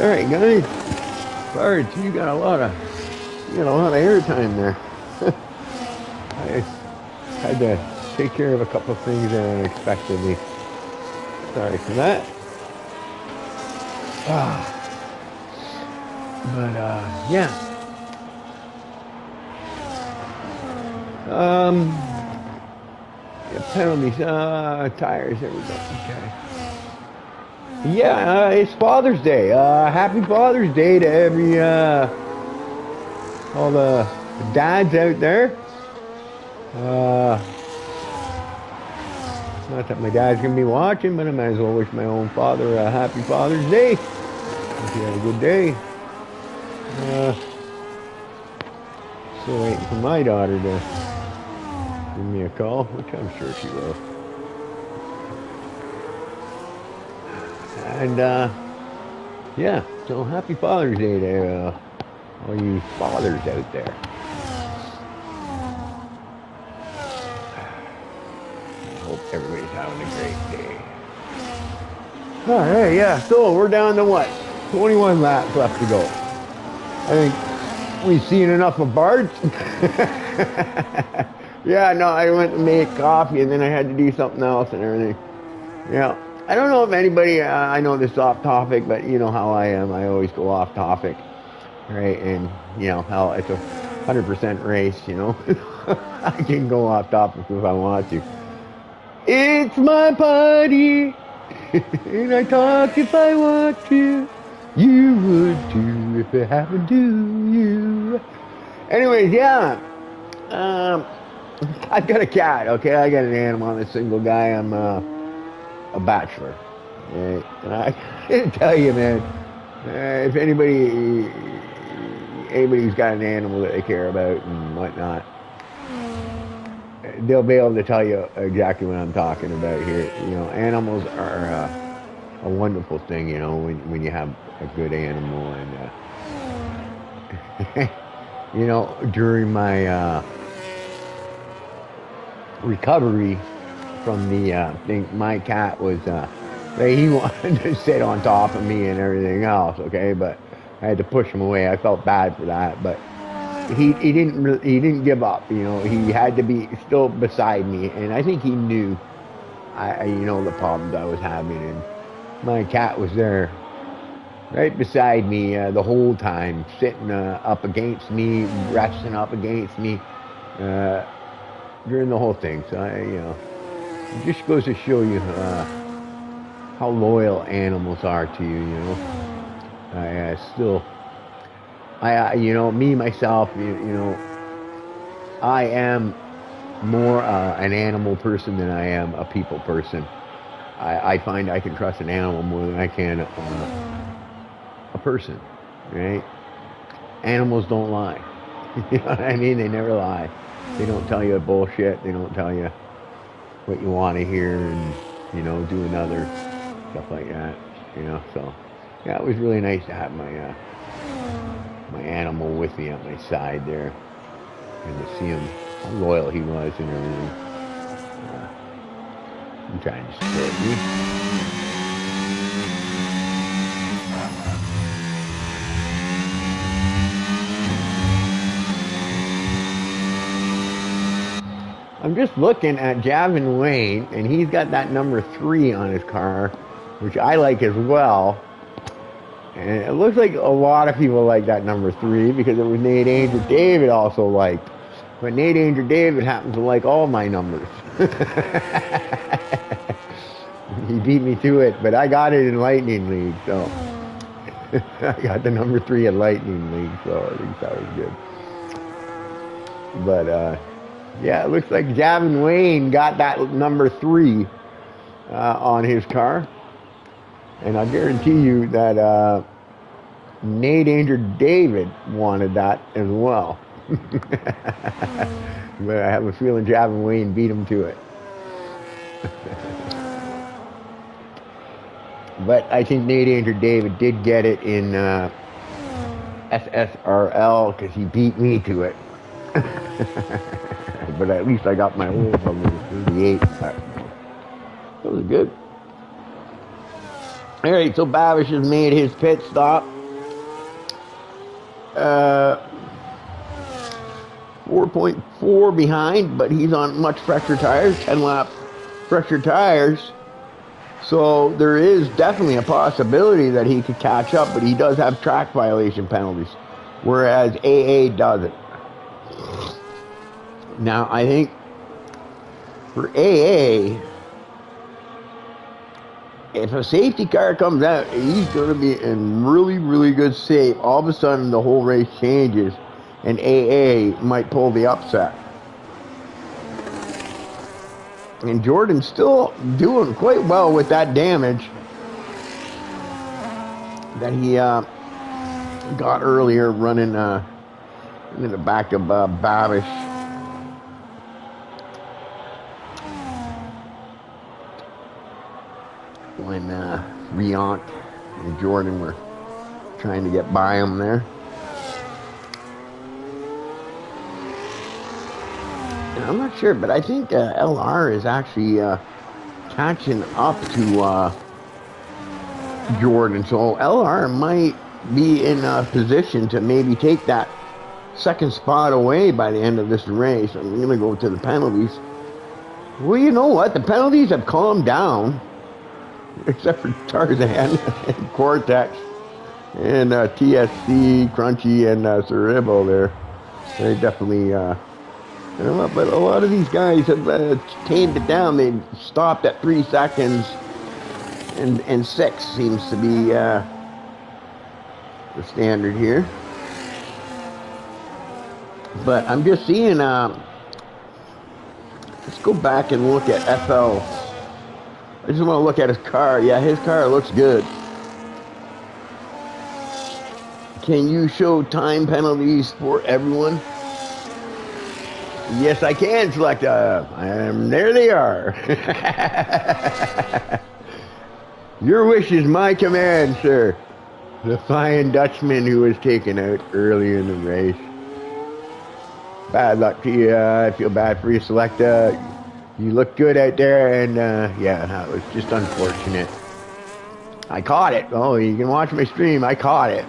S1: All right, guys. Sarge, you got a lot of airtime there. I had to take care of a couple of things unexpectedly. Sorry for that. But yeah. Yeah, penalties, tires. There we go. Okay. Yeah, it's Father's Day. Happy Father's Day to every all the dads out there. Not that my dad's gonna be watching, but I might as well wish my own father a happy Father's Day. Hope he had a good day. Still waiting for my daughter to give me a call, which I'm sure she will. And yeah, so happy Father's Day to all you fathers out there. I hope everybody's having a great day. All right, yeah. So we're down to what? 21 laps left to go. I think we've seen enough of Bart. Yeah, no, I went to make coffee and then I had to do something else and everything. Yeah. I don't know if anybody, I know this is off topic, but you know how I am. I always go off topic, right? And, you know, how it's a 100% race, you know. I can go off topic if I want to. It's my party, and I talk if I want to. You would too if it happened to you. Anyways, yeah. I've got a cat, okay? I got an animal. I'm a single guy. I'm a bachelor. Right? And I can tell you, man, if anybody's got an animal that they care about and whatnot, they'll be able to tell you exactly what I'm talking about here. You know, animals are a wonderful thing, you know, when you have a good animal. And, you know, during my recovery from the thing, my cat was, he wanted to sit on top of me and everything else, okay, but I had to push him away. I felt bad for that, but he didn't give up, you know. He had to be still beside me, and I think he knew you know, the problems I was having, and my cat was there right beside me the whole time, sitting up against me, resting up against me during the whole thing. So you know, it just goes to show you how loyal animals are to you, you know. You know, me, myself, you know, I am more an animal person than I am a people person. I find I can trust an animal more than I can a person, right? Animals don't lie. You know what I mean? They never lie. They don't tell you bullshit. They don't tell you what you want to hear and, you know, do another, stuff like that, you know. So yeah, it was really nice to have my my animal with me at my side there, and to see him, how loyal he was and everything. I'm trying to support you. I'm just looking at Javin Wayne, and he's got that number 3 on his car, which I like as well. And it looks like a lot of people like that number 3 because it was Nate Anger David also liked. But Nate Anger David happens to like all my numbers. He beat me to it, but I got it in Lightning League, so I got the number 3 at Lightning League, so I think that was good. But yeah, it looks like Javin Wayne got that number 3 on his car. And I guarantee you that Nate Anger David wanted that as well. But I have a feeling Javin Wayne beat him to it. But I think Nate Anger David did get it in SSRL because he beat me to it. But at least I got my old number 38. That was good. All right, so Babish has made his pit stop. 4.4 behind, but he's on much fresher tires, 10 lap fresher tires. So there is definitely a possibility that he could catch up, but he does have track violation penalties, whereas AA doesn't. Now, I think for AA, if a safety car comes out, he's going to be in really, really good shape. All of a sudden, the whole race changes, and AA might pull the upset. And Jordan's still doing quite well with that damage that he got earlier running in the back of Babish. When Riant and Jordan were trying to get by him there. And I'm not sure, but I think LR is actually catching up to Jordan. So LR might be in a position to maybe take that second spot away by the end of this race. I'm going to go to the penalties. Well, you know what? The penalties have calmed down. Except for Tarzan and Cortex and TSC, Crunchy, and Cerebro there. They definitely, you know, but a lot of these guys have tamed it down. They stopped at 3 seconds, and 6 seems to be the standard here. But I'm just seeing, let's go back and look at FL. I just want to look at his car. Yeah, his car looks good. Can you show time penalties for everyone? Yes, I can, Selecta. There they are. Your wish is my command, sir. The fine Dutchman who was taken out early in the race. Bad luck to you. I feel bad for you, Selecta. You look good out there, and yeah, that was just unfortunate. I caught it. Oh, you can watch my stream. I caught it.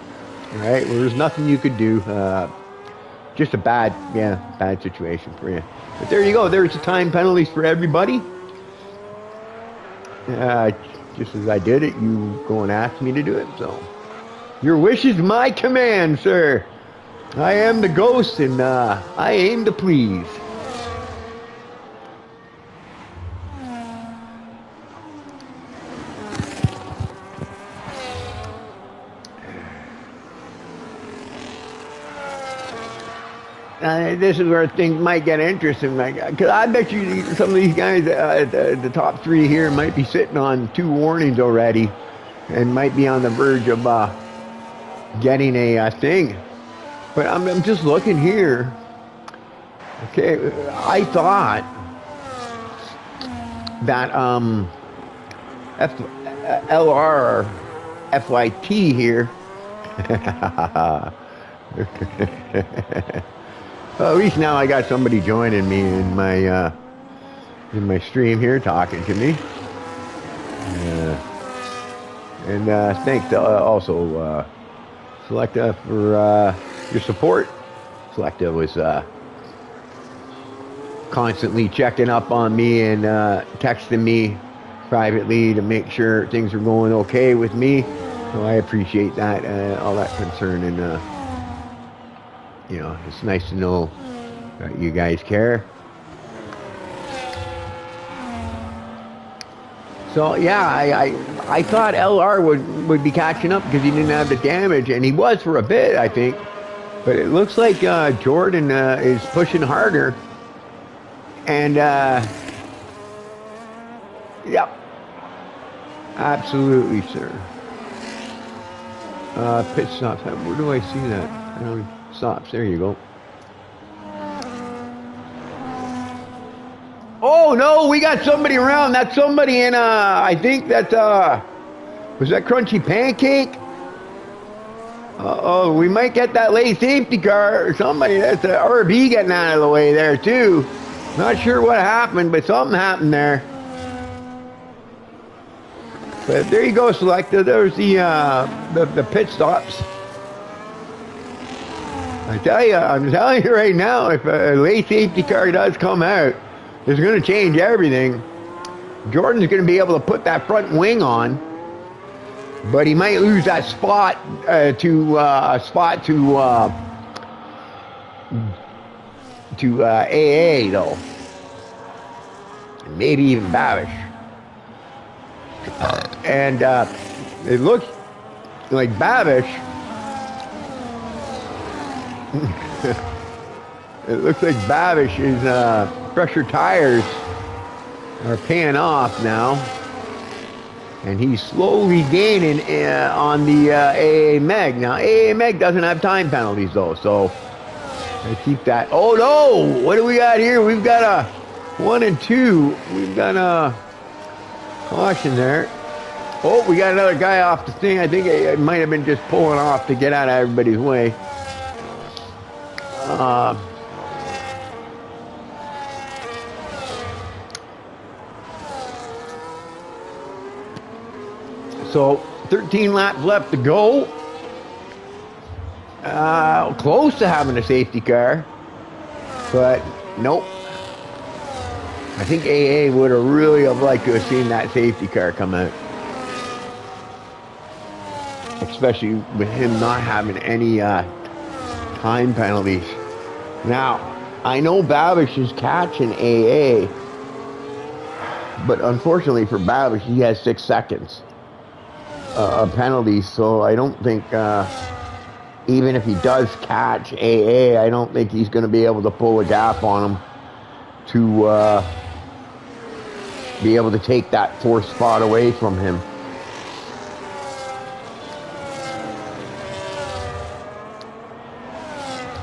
S1: All right, well, there's nothing you could do. Just a bad situation for you. But there you go. There's the time penalties for everybody. Just as I did it, you go and ask me to do it. So, your wish is my command, sir. I am the ghost, and I aim to please. This is where things might get interesting, because I bet you some of these guys, the top 3 here, might be sitting on 2 warnings already, and might be on the verge of getting a thing. But I'm just looking here. Okay, I thought that LR FYT here. Well, at least now I got somebody joining me in my stream here, talking to me. And thanks also Selecta for your support. Selecta was constantly checking up on me and texting me privately to make sure things are going okay with me. So I appreciate that, all that concern, and you know, it's nice to know that you guys care. So yeah, I thought LR would be catching up because he didn't have the damage, and he was for a bit, I think. But it looks like Jordan is pushing harder, and yep, absolutely, sir. Pit stops. Where do I see that? Stops. There you go. Oh no, we got somebody around. That's somebody in I think that was that Crunchy Pancake? Oh, we might get that late safety car or somebody. That's the RB getting out of the way there too. Not sure what happened, but something happened there. But there you go, Selecta. There's the pit stops. I'm telling you right now, if a late safety car does come out, it's going to change everything. Jordan's going to be able to put that front wing on, but he might lose that spot to AA though, and maybe even Babish. And it looks like Babish. It looks like Babish's pressure tires are paying off now, and he's slowly gaining on the AA Meg. Now AA Meg doesn't have time penalties though, so I keep that. Oh no! What do we got here? We've got a 1 and 2. We've got a caution there. Oh, we got another guy off the thing. I think it might have been just pulling off to get out of everybody's way. So 13 laps left to go. Close to having a safety car, but nope. I think AA would have really liked to have seen that safety car come out, especially with him not having any time penalties. Now, I know Babish is catching AA, but unfortunately for Babish, he has 6 seconds of penalties, so I don't think, even if he does catch AA, I don't think he's going to be able to pull a gap on him to be able to take that 4th spot away from him.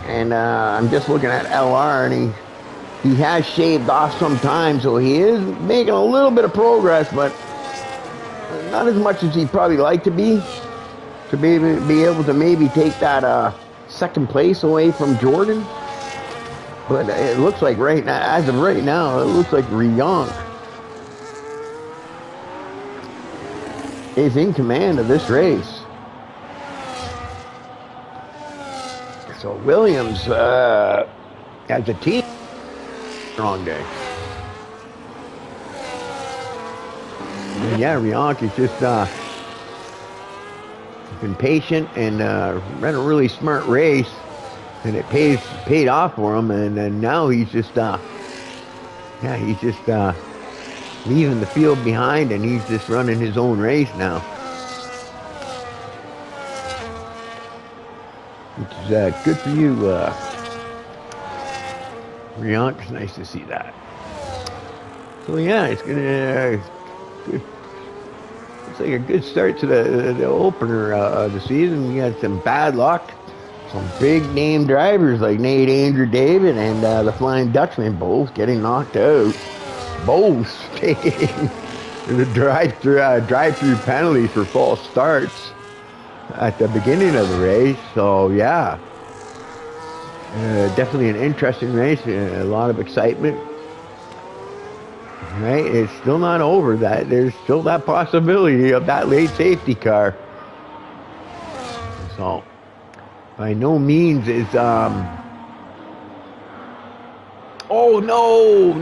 S1: And I'm just looking at LR, and he has shaved off some time, so he is making a little bit of progress, but not as much as he'd probably like to be able to maybe take that 2nd place away from Jordan. But it looks like right now, as of right now, it looks like Rionk is in command of this race. So Williams, as a team, strong day. And yeah, Rionk is just been patient and ran a really smart race, and it paid off for him. And now he's just leaving the field behind, and he's just running his own race now, which is good for you, Rionk. It's nice to see that. So yeah, it's gonna it's like a good start to the opener of the season. We had some bad luck. Some big name drivers like Nate Andrew David and the Flying Dutchman both getting knocked out. Both taking the drive-through penalty for false starts at the beginning of the race. So yeah, definitely an interesting race. A lot of excitement. Right, it's still not over. That there's still that possibility of that late safety car. So by no means is oh no.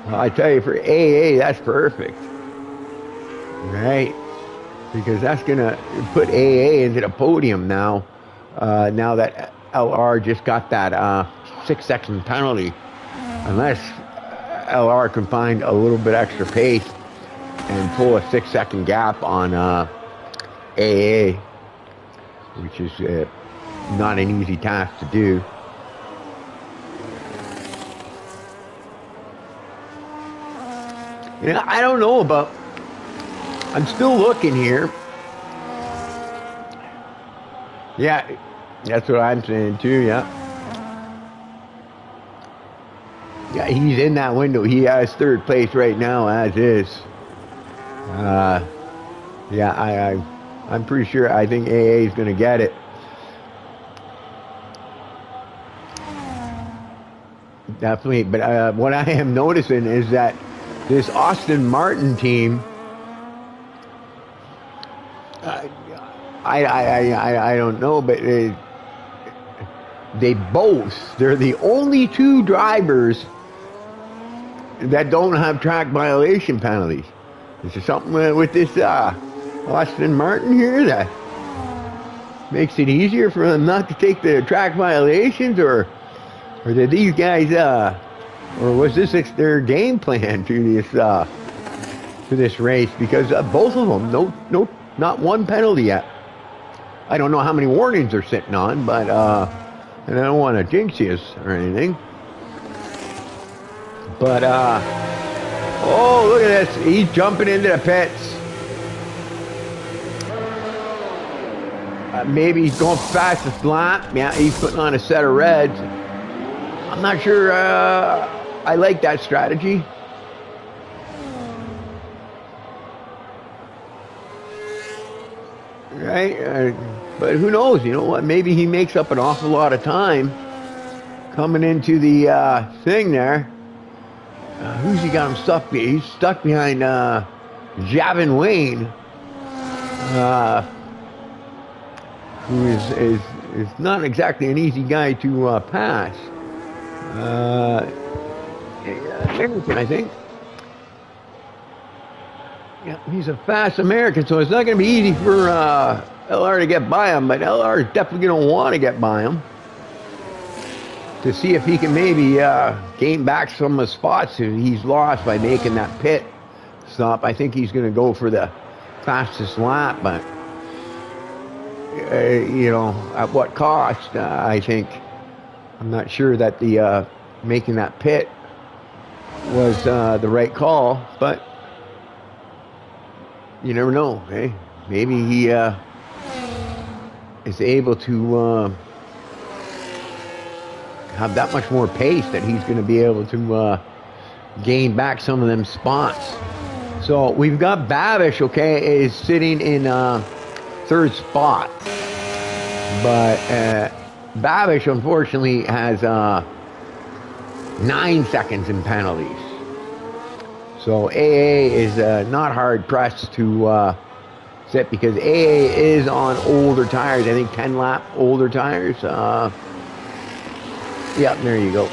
S1: I tell you, for AA, that's perfect. Right? Because that's gonna put AA into the podium now. Now that LR just got that 6-second penalty, unless LR can find a little bit extra pace and pull a 6-second gap on AA, which is not an easy task to do. You know, I don't know about, I'm still looking here. Yeah, that's what I'm saying too, yeah. Yeah, he's in that window. He has 3rd place right now, as is. Yeah, I'm pretty sure. I think AA is going to get it. Definitely. But what I am noticing is that this Aston Martin team, I don't know, but they're the only two drivers that don't have track violation penalties. Is there something with this Aston Martin here that makes it easier for them not to take the track violations, or did these guys, or was this their game plan to this race? Because both of them, no, not one penalty yet. I don't know how many warnings they're sitting on, but and I don't want to jinx you or anything. But oh, look at this! He's jumping into the pits. Maybe he's going fastest lap. Yeah, he's putting on a set of reds. I'm not sure I like that strategy. Right? But who knows? You know what? Maybe he makes up an awful lot of time coming into the thing there. Who's he got him stuck? He's stuck behind Javin Wayne, who is not exactly an easy guy to pass. American, I think. Yeah, he's a fast American, so it's not going to be easy for LR to get by him, but LR is definitely going to want to get by him to see if he can maybe gain back some of the spots that he's lost by making that pit stop. I think he's going to go for the fastest lap, but you know, at what cost? I think I'm not sure that the making that pit was the right call, but you never know. Eh? Maybe he is able to have that much more pace that he's going to be able to gain back some of them spots. So we've got Babish, okay, is sitting in third spot, but Babish unfortunately has 9 seconds in penalties. So AA is not hard pressed to sit, because AA is on older tires. I think 10 lap older tires. Yeah, there you go.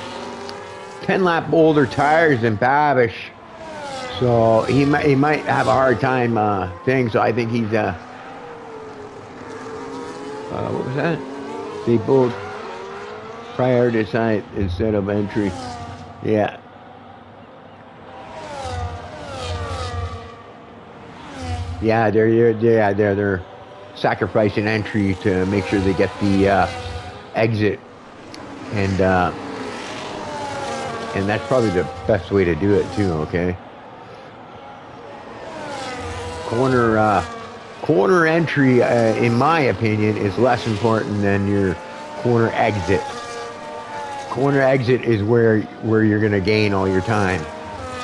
S1: 10 lap older tires than Babish. So he might have a hard time thing. So I think he's what was that? They both prioritize instead of entry. Yeah. Yeah, they're sacrificing entry to make sure they get the exit, and that's probably the best way to do it too. Okay. Corner entry, in my opinion, is less important than your corner exit. Corner exit is where you're going to gain all your time.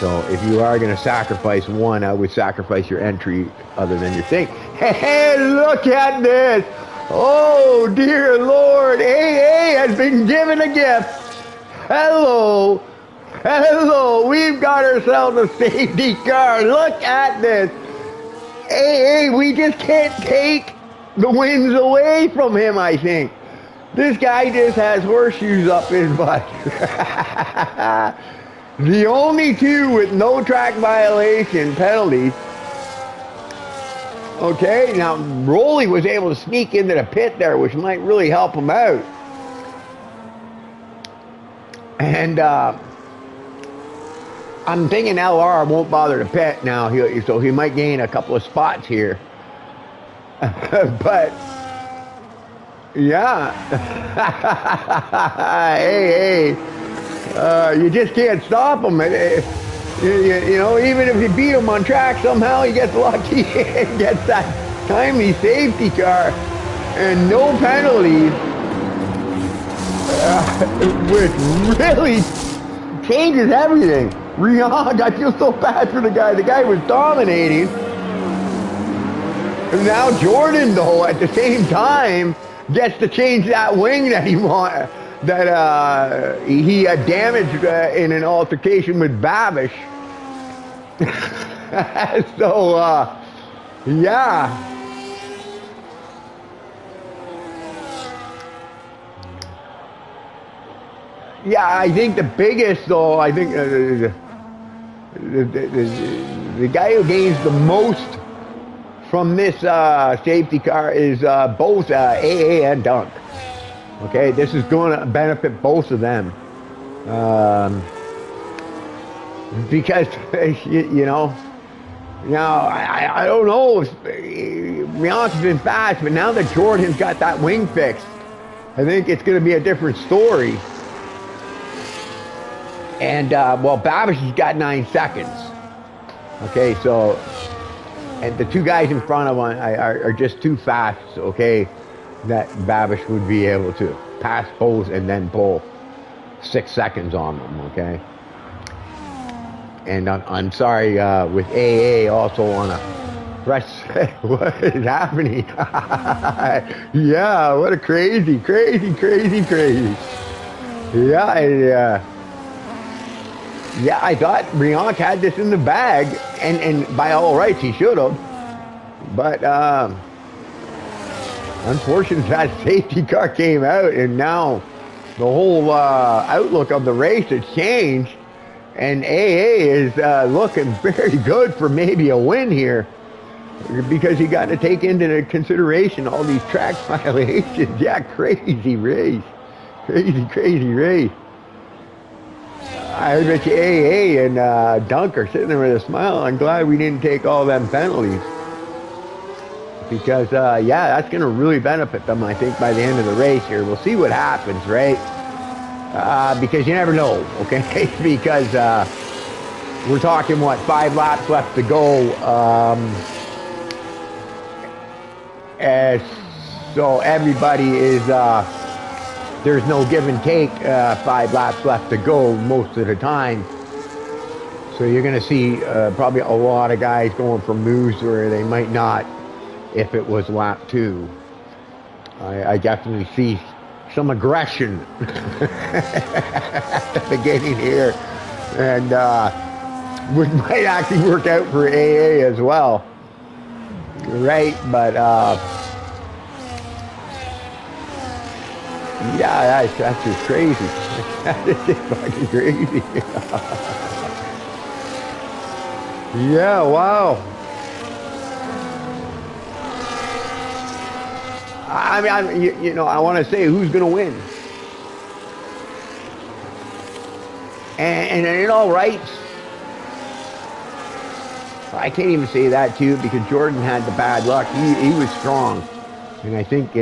S1: So if you are going to sacrifice one, I would sacrifice your entry other than your thing. Hey, look at this! Oh, dear Lord, AA has been given a gift. Hello, we've got ourselves a safety car. Look at this. AA, we just can't take the wins away from him, I think. This guy just has horseshoes up his butt. The only two with no track violation penalties. Okay, now Rolly was able to sneak into the pit there, which might really help him out. And I'm thinking LR won't bother to pit now, so he might gain a couple of spots here. But yeah, hey. You just can't stop him. You know, even if you beat him on track, somehow he gets lucky and gets that timely safety car and no penalties, which really changes everything. Riyadh, I feel so bad for the guy. The guy was dominating. And now Jordan, though, at the same time, gets to change that wing that he wanted. That he had damaged in an altercation with Babish. So, yeah. Yeah, I think the biggest, though, I think the guy who gains the most from this safety car is both AA and Dunk. Okay, this is going to benefit both of them. Because, you know, now, I don't know if Rihanna's been fast, but now that Jordan's got that wing fixed, I think it's going to be a different story. And, well, Babish has got 9 seconds. Okay, so, and the two guys in front of him are just too fast, okay, that Babish would be able to pass both and then pull 6 seconds on them, okay? And I'm sorry, with AA also on a fresh, what is happening? Yeah, what a crazy. Yeah, yeah, I thought Brianc had this in the bag, and by all rights he should have. But unfortunately, that safety car came out, and now the whole outlook of the race has changed. And AA is looking very good for maybe a win here, because you got to take into consideration all these track violations. Yeah, crazy race. I bet you AA and Dunk are sitting there with a smile. I'm glad we didn't take all them penalties. Because, yeah, that's going to really benefit them, I think, by the end of the race here. We'll see what happens, right? Because you never know, okay? Because we're talking, what, 5 laps left to go. So everybody is... there's no give and take, 5 laps left to go most of the time. So you're going to see probably a lot of guys going for moves where they might not if it was lap 2. I definitely see some aggression at the beginning here. And which might actually work out for AA as well. Right? But... yeah, that's just crazy. That is just fucking crazy. Yeah, wow. I mean, you know, I want to say who's going to win. And in all rights, I can't even say that too, because Jordan had the bad luck. He was strong. And I think...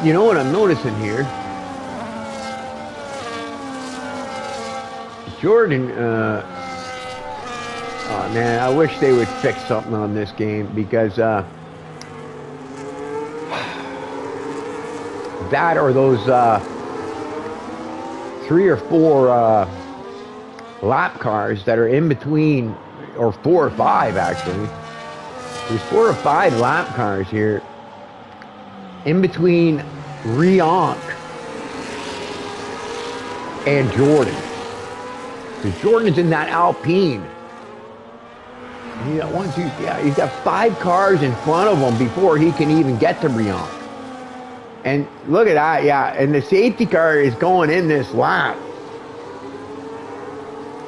S1: you know what I'm noticing here? Jordan, oh man, I wish they would fix something on this game, because that or those 3 or 4 lap cars that are in between, or 4 or 5 actually. There's 4 or 5 lap cars here in between Rihanc and Jordan. Because Jordan's in that Alpine. He got 1, 2, yeah, he's got 5 cars in front of him before he can even get to Rihanc. And look at that, yeah, and the safety car is going in this lap.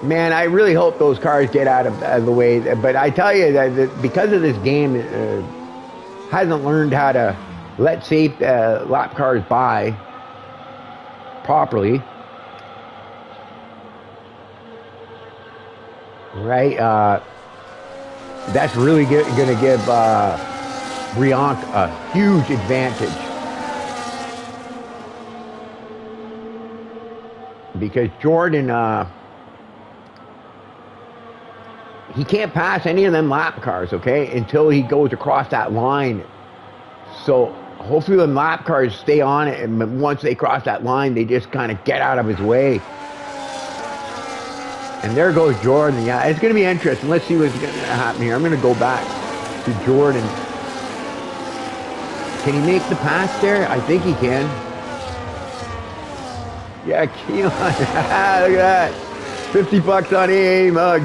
S1: Man, I really hope those cars get out of the way. But I tell you that because of this game, hasn't learned how to let safe lap cars by properly. Right? That's really going to give Rihanc a huge advantage. Because Jordan, he can't pass any of them lap cars, okay, until he goes across that line. So hopefully the lap cars stay on it, and once they cross that line, they just kind of get out of his way. And there goes Jordan. Yeah, it's going to be interesting. Let's see what's going to happen here. I'm going to go back to Jordan. Can he make the pass there? I think he can. Yeah, Keelan. Look at that. $50 on AA mug.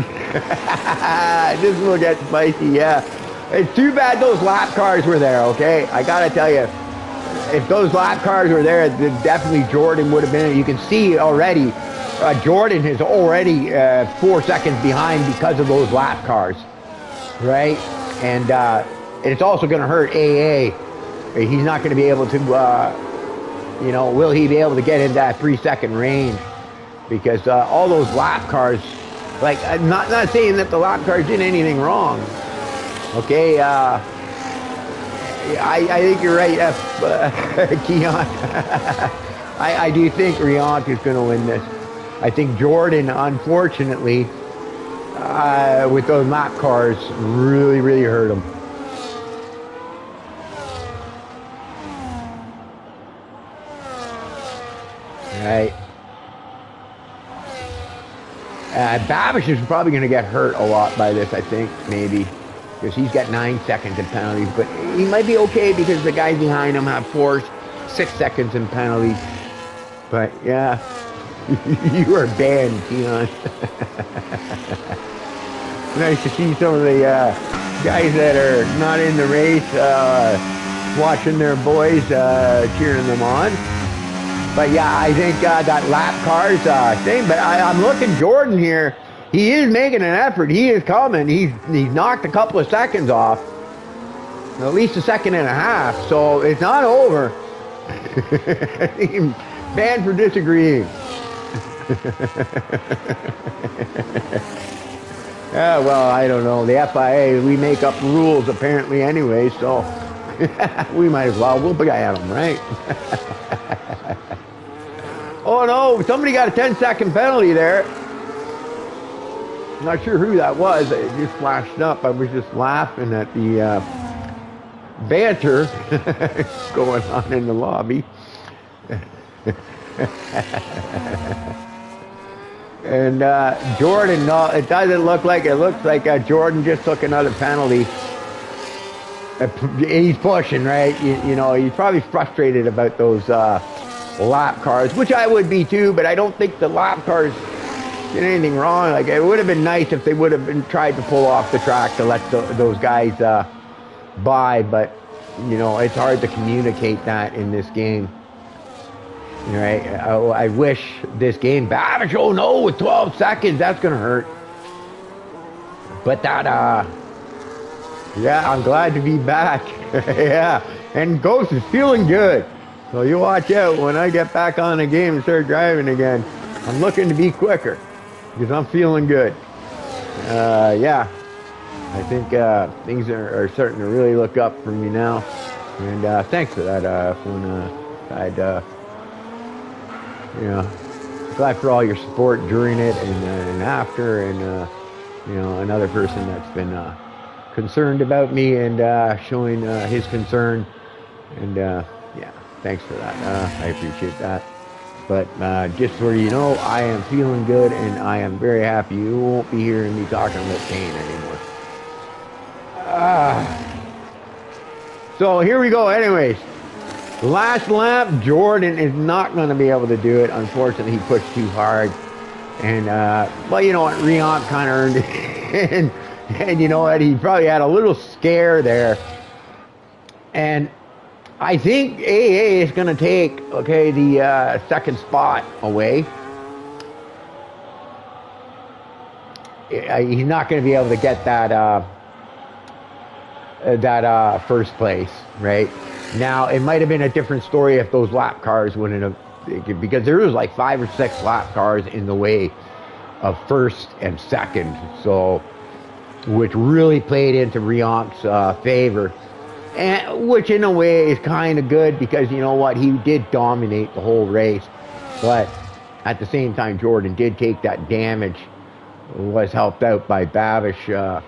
S1: This will get spicy, yeah. It's too bad those lap cars were there, okay? I gotta tell you, if those lap cars were there, then definitely Jordan would have been. You can see already, Jordan is already 4 seconds behind because of those lap cars, right? And it's also going to hurt AA. He's not going to be able to, you know, will he be able to get in that 3-second range? Because all those lap cars, like, I'm not saying that the lap cars did anything wrong, okay? I think you're right, Keon. I do think Rionk is going to win this. I think Jordan, unfortunately, with those lap cars, really, really hurt him. Right. Babish is probably going to get hurt a lot by this, I think, maybe. Because he's got 9 seconds in penalties. But he might be okay because the guys behind him have 6 seconds in penalties. But, yeah. You are banned, Keon. Nice to see some of the guys that are not in the race watching their boys, cheering them on. But yeah, I think that lap cars thing. But I'm looking Jordan here. He is making an effort. He is coming. He's knocked a couple of seconds off. At least 1.5 seconds. So it's not over. Banned for disagreeing. Yeah, well, I don't know. The FIA, we make up rules apparently anyway, so we might as well. We'll ban them, right? Oh no, somebody got a 10-second penalty there. I'm not sure who that was. It just flashed up. I was just laughing at the banter going on in the lobby. And Jordan, no, it doesn't look like it. Looks like Jordan just took another penalty. He's pushing, right? You know, he's probably frustrated about those lap cars, which I would be too, but I don't think the lap cars did anything wrong. Like, it would have been nice if they would have been tried to pull off the track to let those guys by, but, you know, it's hard to communicate that in this game. Right? I wish this game, Babish, oh no, with 12 seconds, that's going to hurt. But that, yeah, I'm glad to be back. Yeah, and Ghost is feeling good. So you watch out when I get back on the game and start driving again. I'm looking to be quicker because I'm feeling good. Yeah, I think things are starting to really look up for me now. And thanks for that, you know, glad for all your support during it and after, and you know, another person that's been concerned about me and showing his concern, and yeah, thanks for that. I appreciate that. But just so you know, I am feeling good and I am very happy. You won't be hearing me talking about pain anymore. So here we go. Anyways. Last lap, Jordan is not going to be able to do it. Unfortunately, he pushed too hard. And, well, you know what? Rionk kind of earned it. and you know what? He probably had a little scare there. And I think AA is going to take, okay, the second spot away. He's not going to be able to get that, first place, right? Now, it might have been a different story if those lap cars wouldn't have, because there was like 5 or 6 lap cars in the way of first and second, so, which really played into Rionk's favor, and which in a way is kind of good because, you know what, he did dominate the whole race, but at the same time, Jordan did take that damage, was helped out by Babish,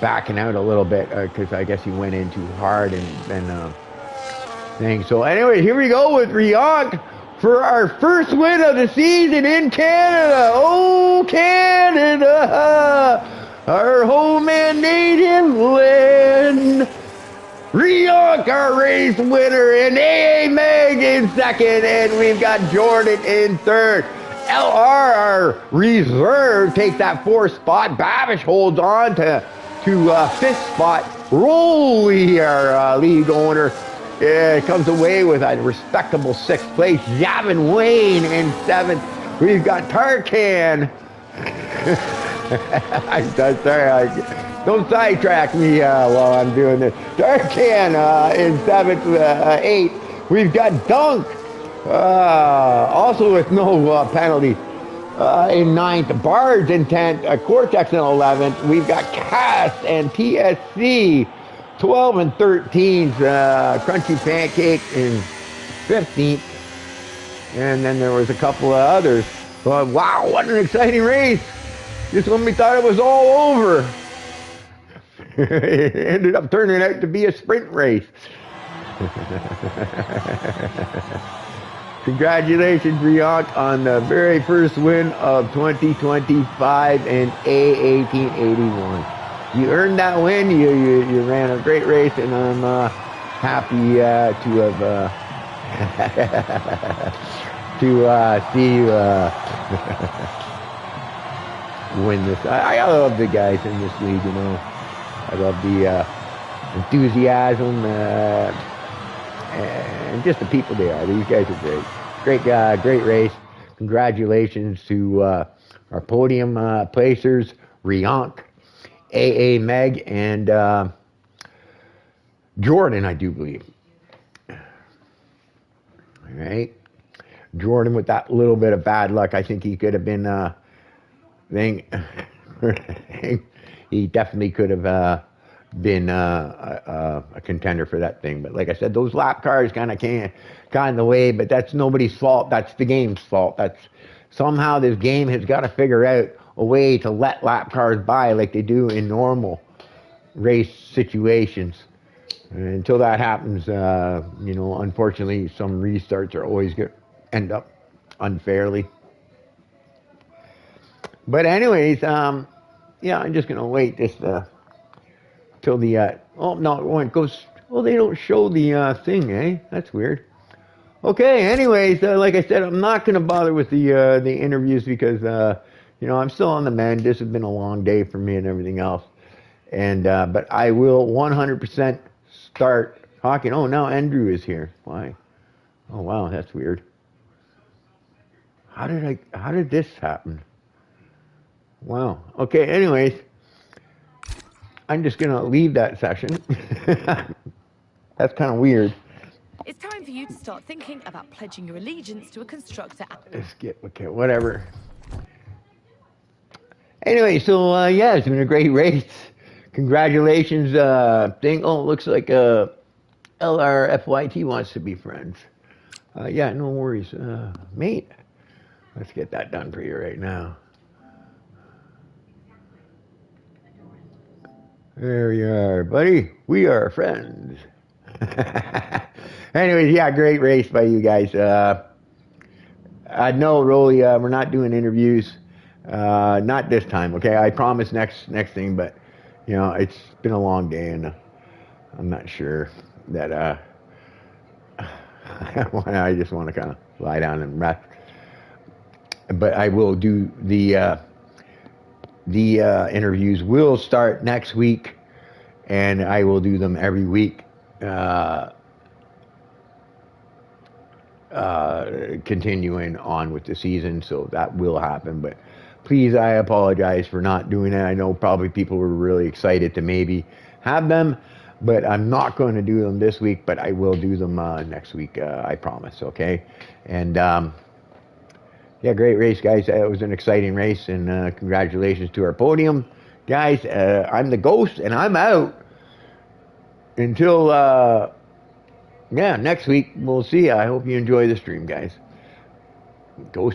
S1: backing out a little bit because I guess he went in too hard and thing. So anyway, here we go with Rionk for our first win of the season in Canada. Oh, Canada, our home and native land. Rionk, our race winner, and AA Meg in second, and we've got Jordan in third. S19R1 our reserve takes that 4th spot. Babish holds on to 5th spot. Rolly, our league owner, comes away with a respectable 6th place. Yavin Wayne in 7th. We've got Tarkan. Sorry, don't sidetrack me while I'm doing this. Tarkan in 7th, 8th. We've got Dunk, also with no penalty, in 9th. Bards in 10th. Cortex in 11th. We've got Cast and TSC 12 and 13th. Crunchy Pancake in 15th. And then there was a couple of others. But wow, what an exciting race. Just when we thought it was all over, it ended up turning out to be a sprint race. Congratulations, Riant, on the very first win of 2025 in A1881. You earned that win. You ran a great race, and I'm happy to have to see you win this. I love the guys in this league, you know. I love the enthusiasm and just the people they are. These guys are great. Great race. Congratulations to our podium placers, Riank, AA Meg, and Jordan, I do believe. All right. Jordan with that little bit of bad luck. I think he could have been he definitely could have been a contender for that thing. But like I said, those lap cars kind of got in the way, but that's nobody's fault. That's the game's fault. That's somehow this game has got to figure out a way to let lap cars by like they do in normal race situations. And until that happens, you know, unfortunately, some restarts are always going to end up unfairly. But anyways, yeah, I'm just gonna wait this till the oh no, when it goes. Well, they don't show the thing, eh? That's weird. Okay, anyways, like I said, I'm not gonna bother with the interviews because you know, I'm still on the mend. This has been a long day for me and everything else, and but I will 100% start talking. Oh, now Andrew is here. Why? Oh wow, that's weird. How did this happen? Wow. Okay, anyways, I'm just going to leave that session. That's kind of weird.
S2: It's time for you to start thinking about pledging your allegiance to a constructor.
S1: Okay, whatever. Anyway, so yeah, it's been a great race. Congratulations, thing. Oh, it looks like LRFYT wants to be friends. Yeah, no worries. Mate, let's get that done for you right now. There you are, buddy. We are friends. Anyways, yeah, great race by you guys. No, Rolly, we're not doing interviews. Not this time, okay? I promise next thing, but, you know, it's been a long day, and I'm not sure that, I just want to kind of lie down and rest. But I will do the interviews will start next week, and I will do them every week, continuing on with the season, so that will happen. But please, I apologize for not doing it. I know probably people were really excited to maybe have them, but I'm not going to do them this week, but I will do them next week, I promise, okay? And yeah, great race, guys. It was an exciting race, and congratulations to our podium. Guys, I'm the Ghost, and I'm out until, yeah, next week. We'll see. I hope you enjoy the stream, guys. Ghost.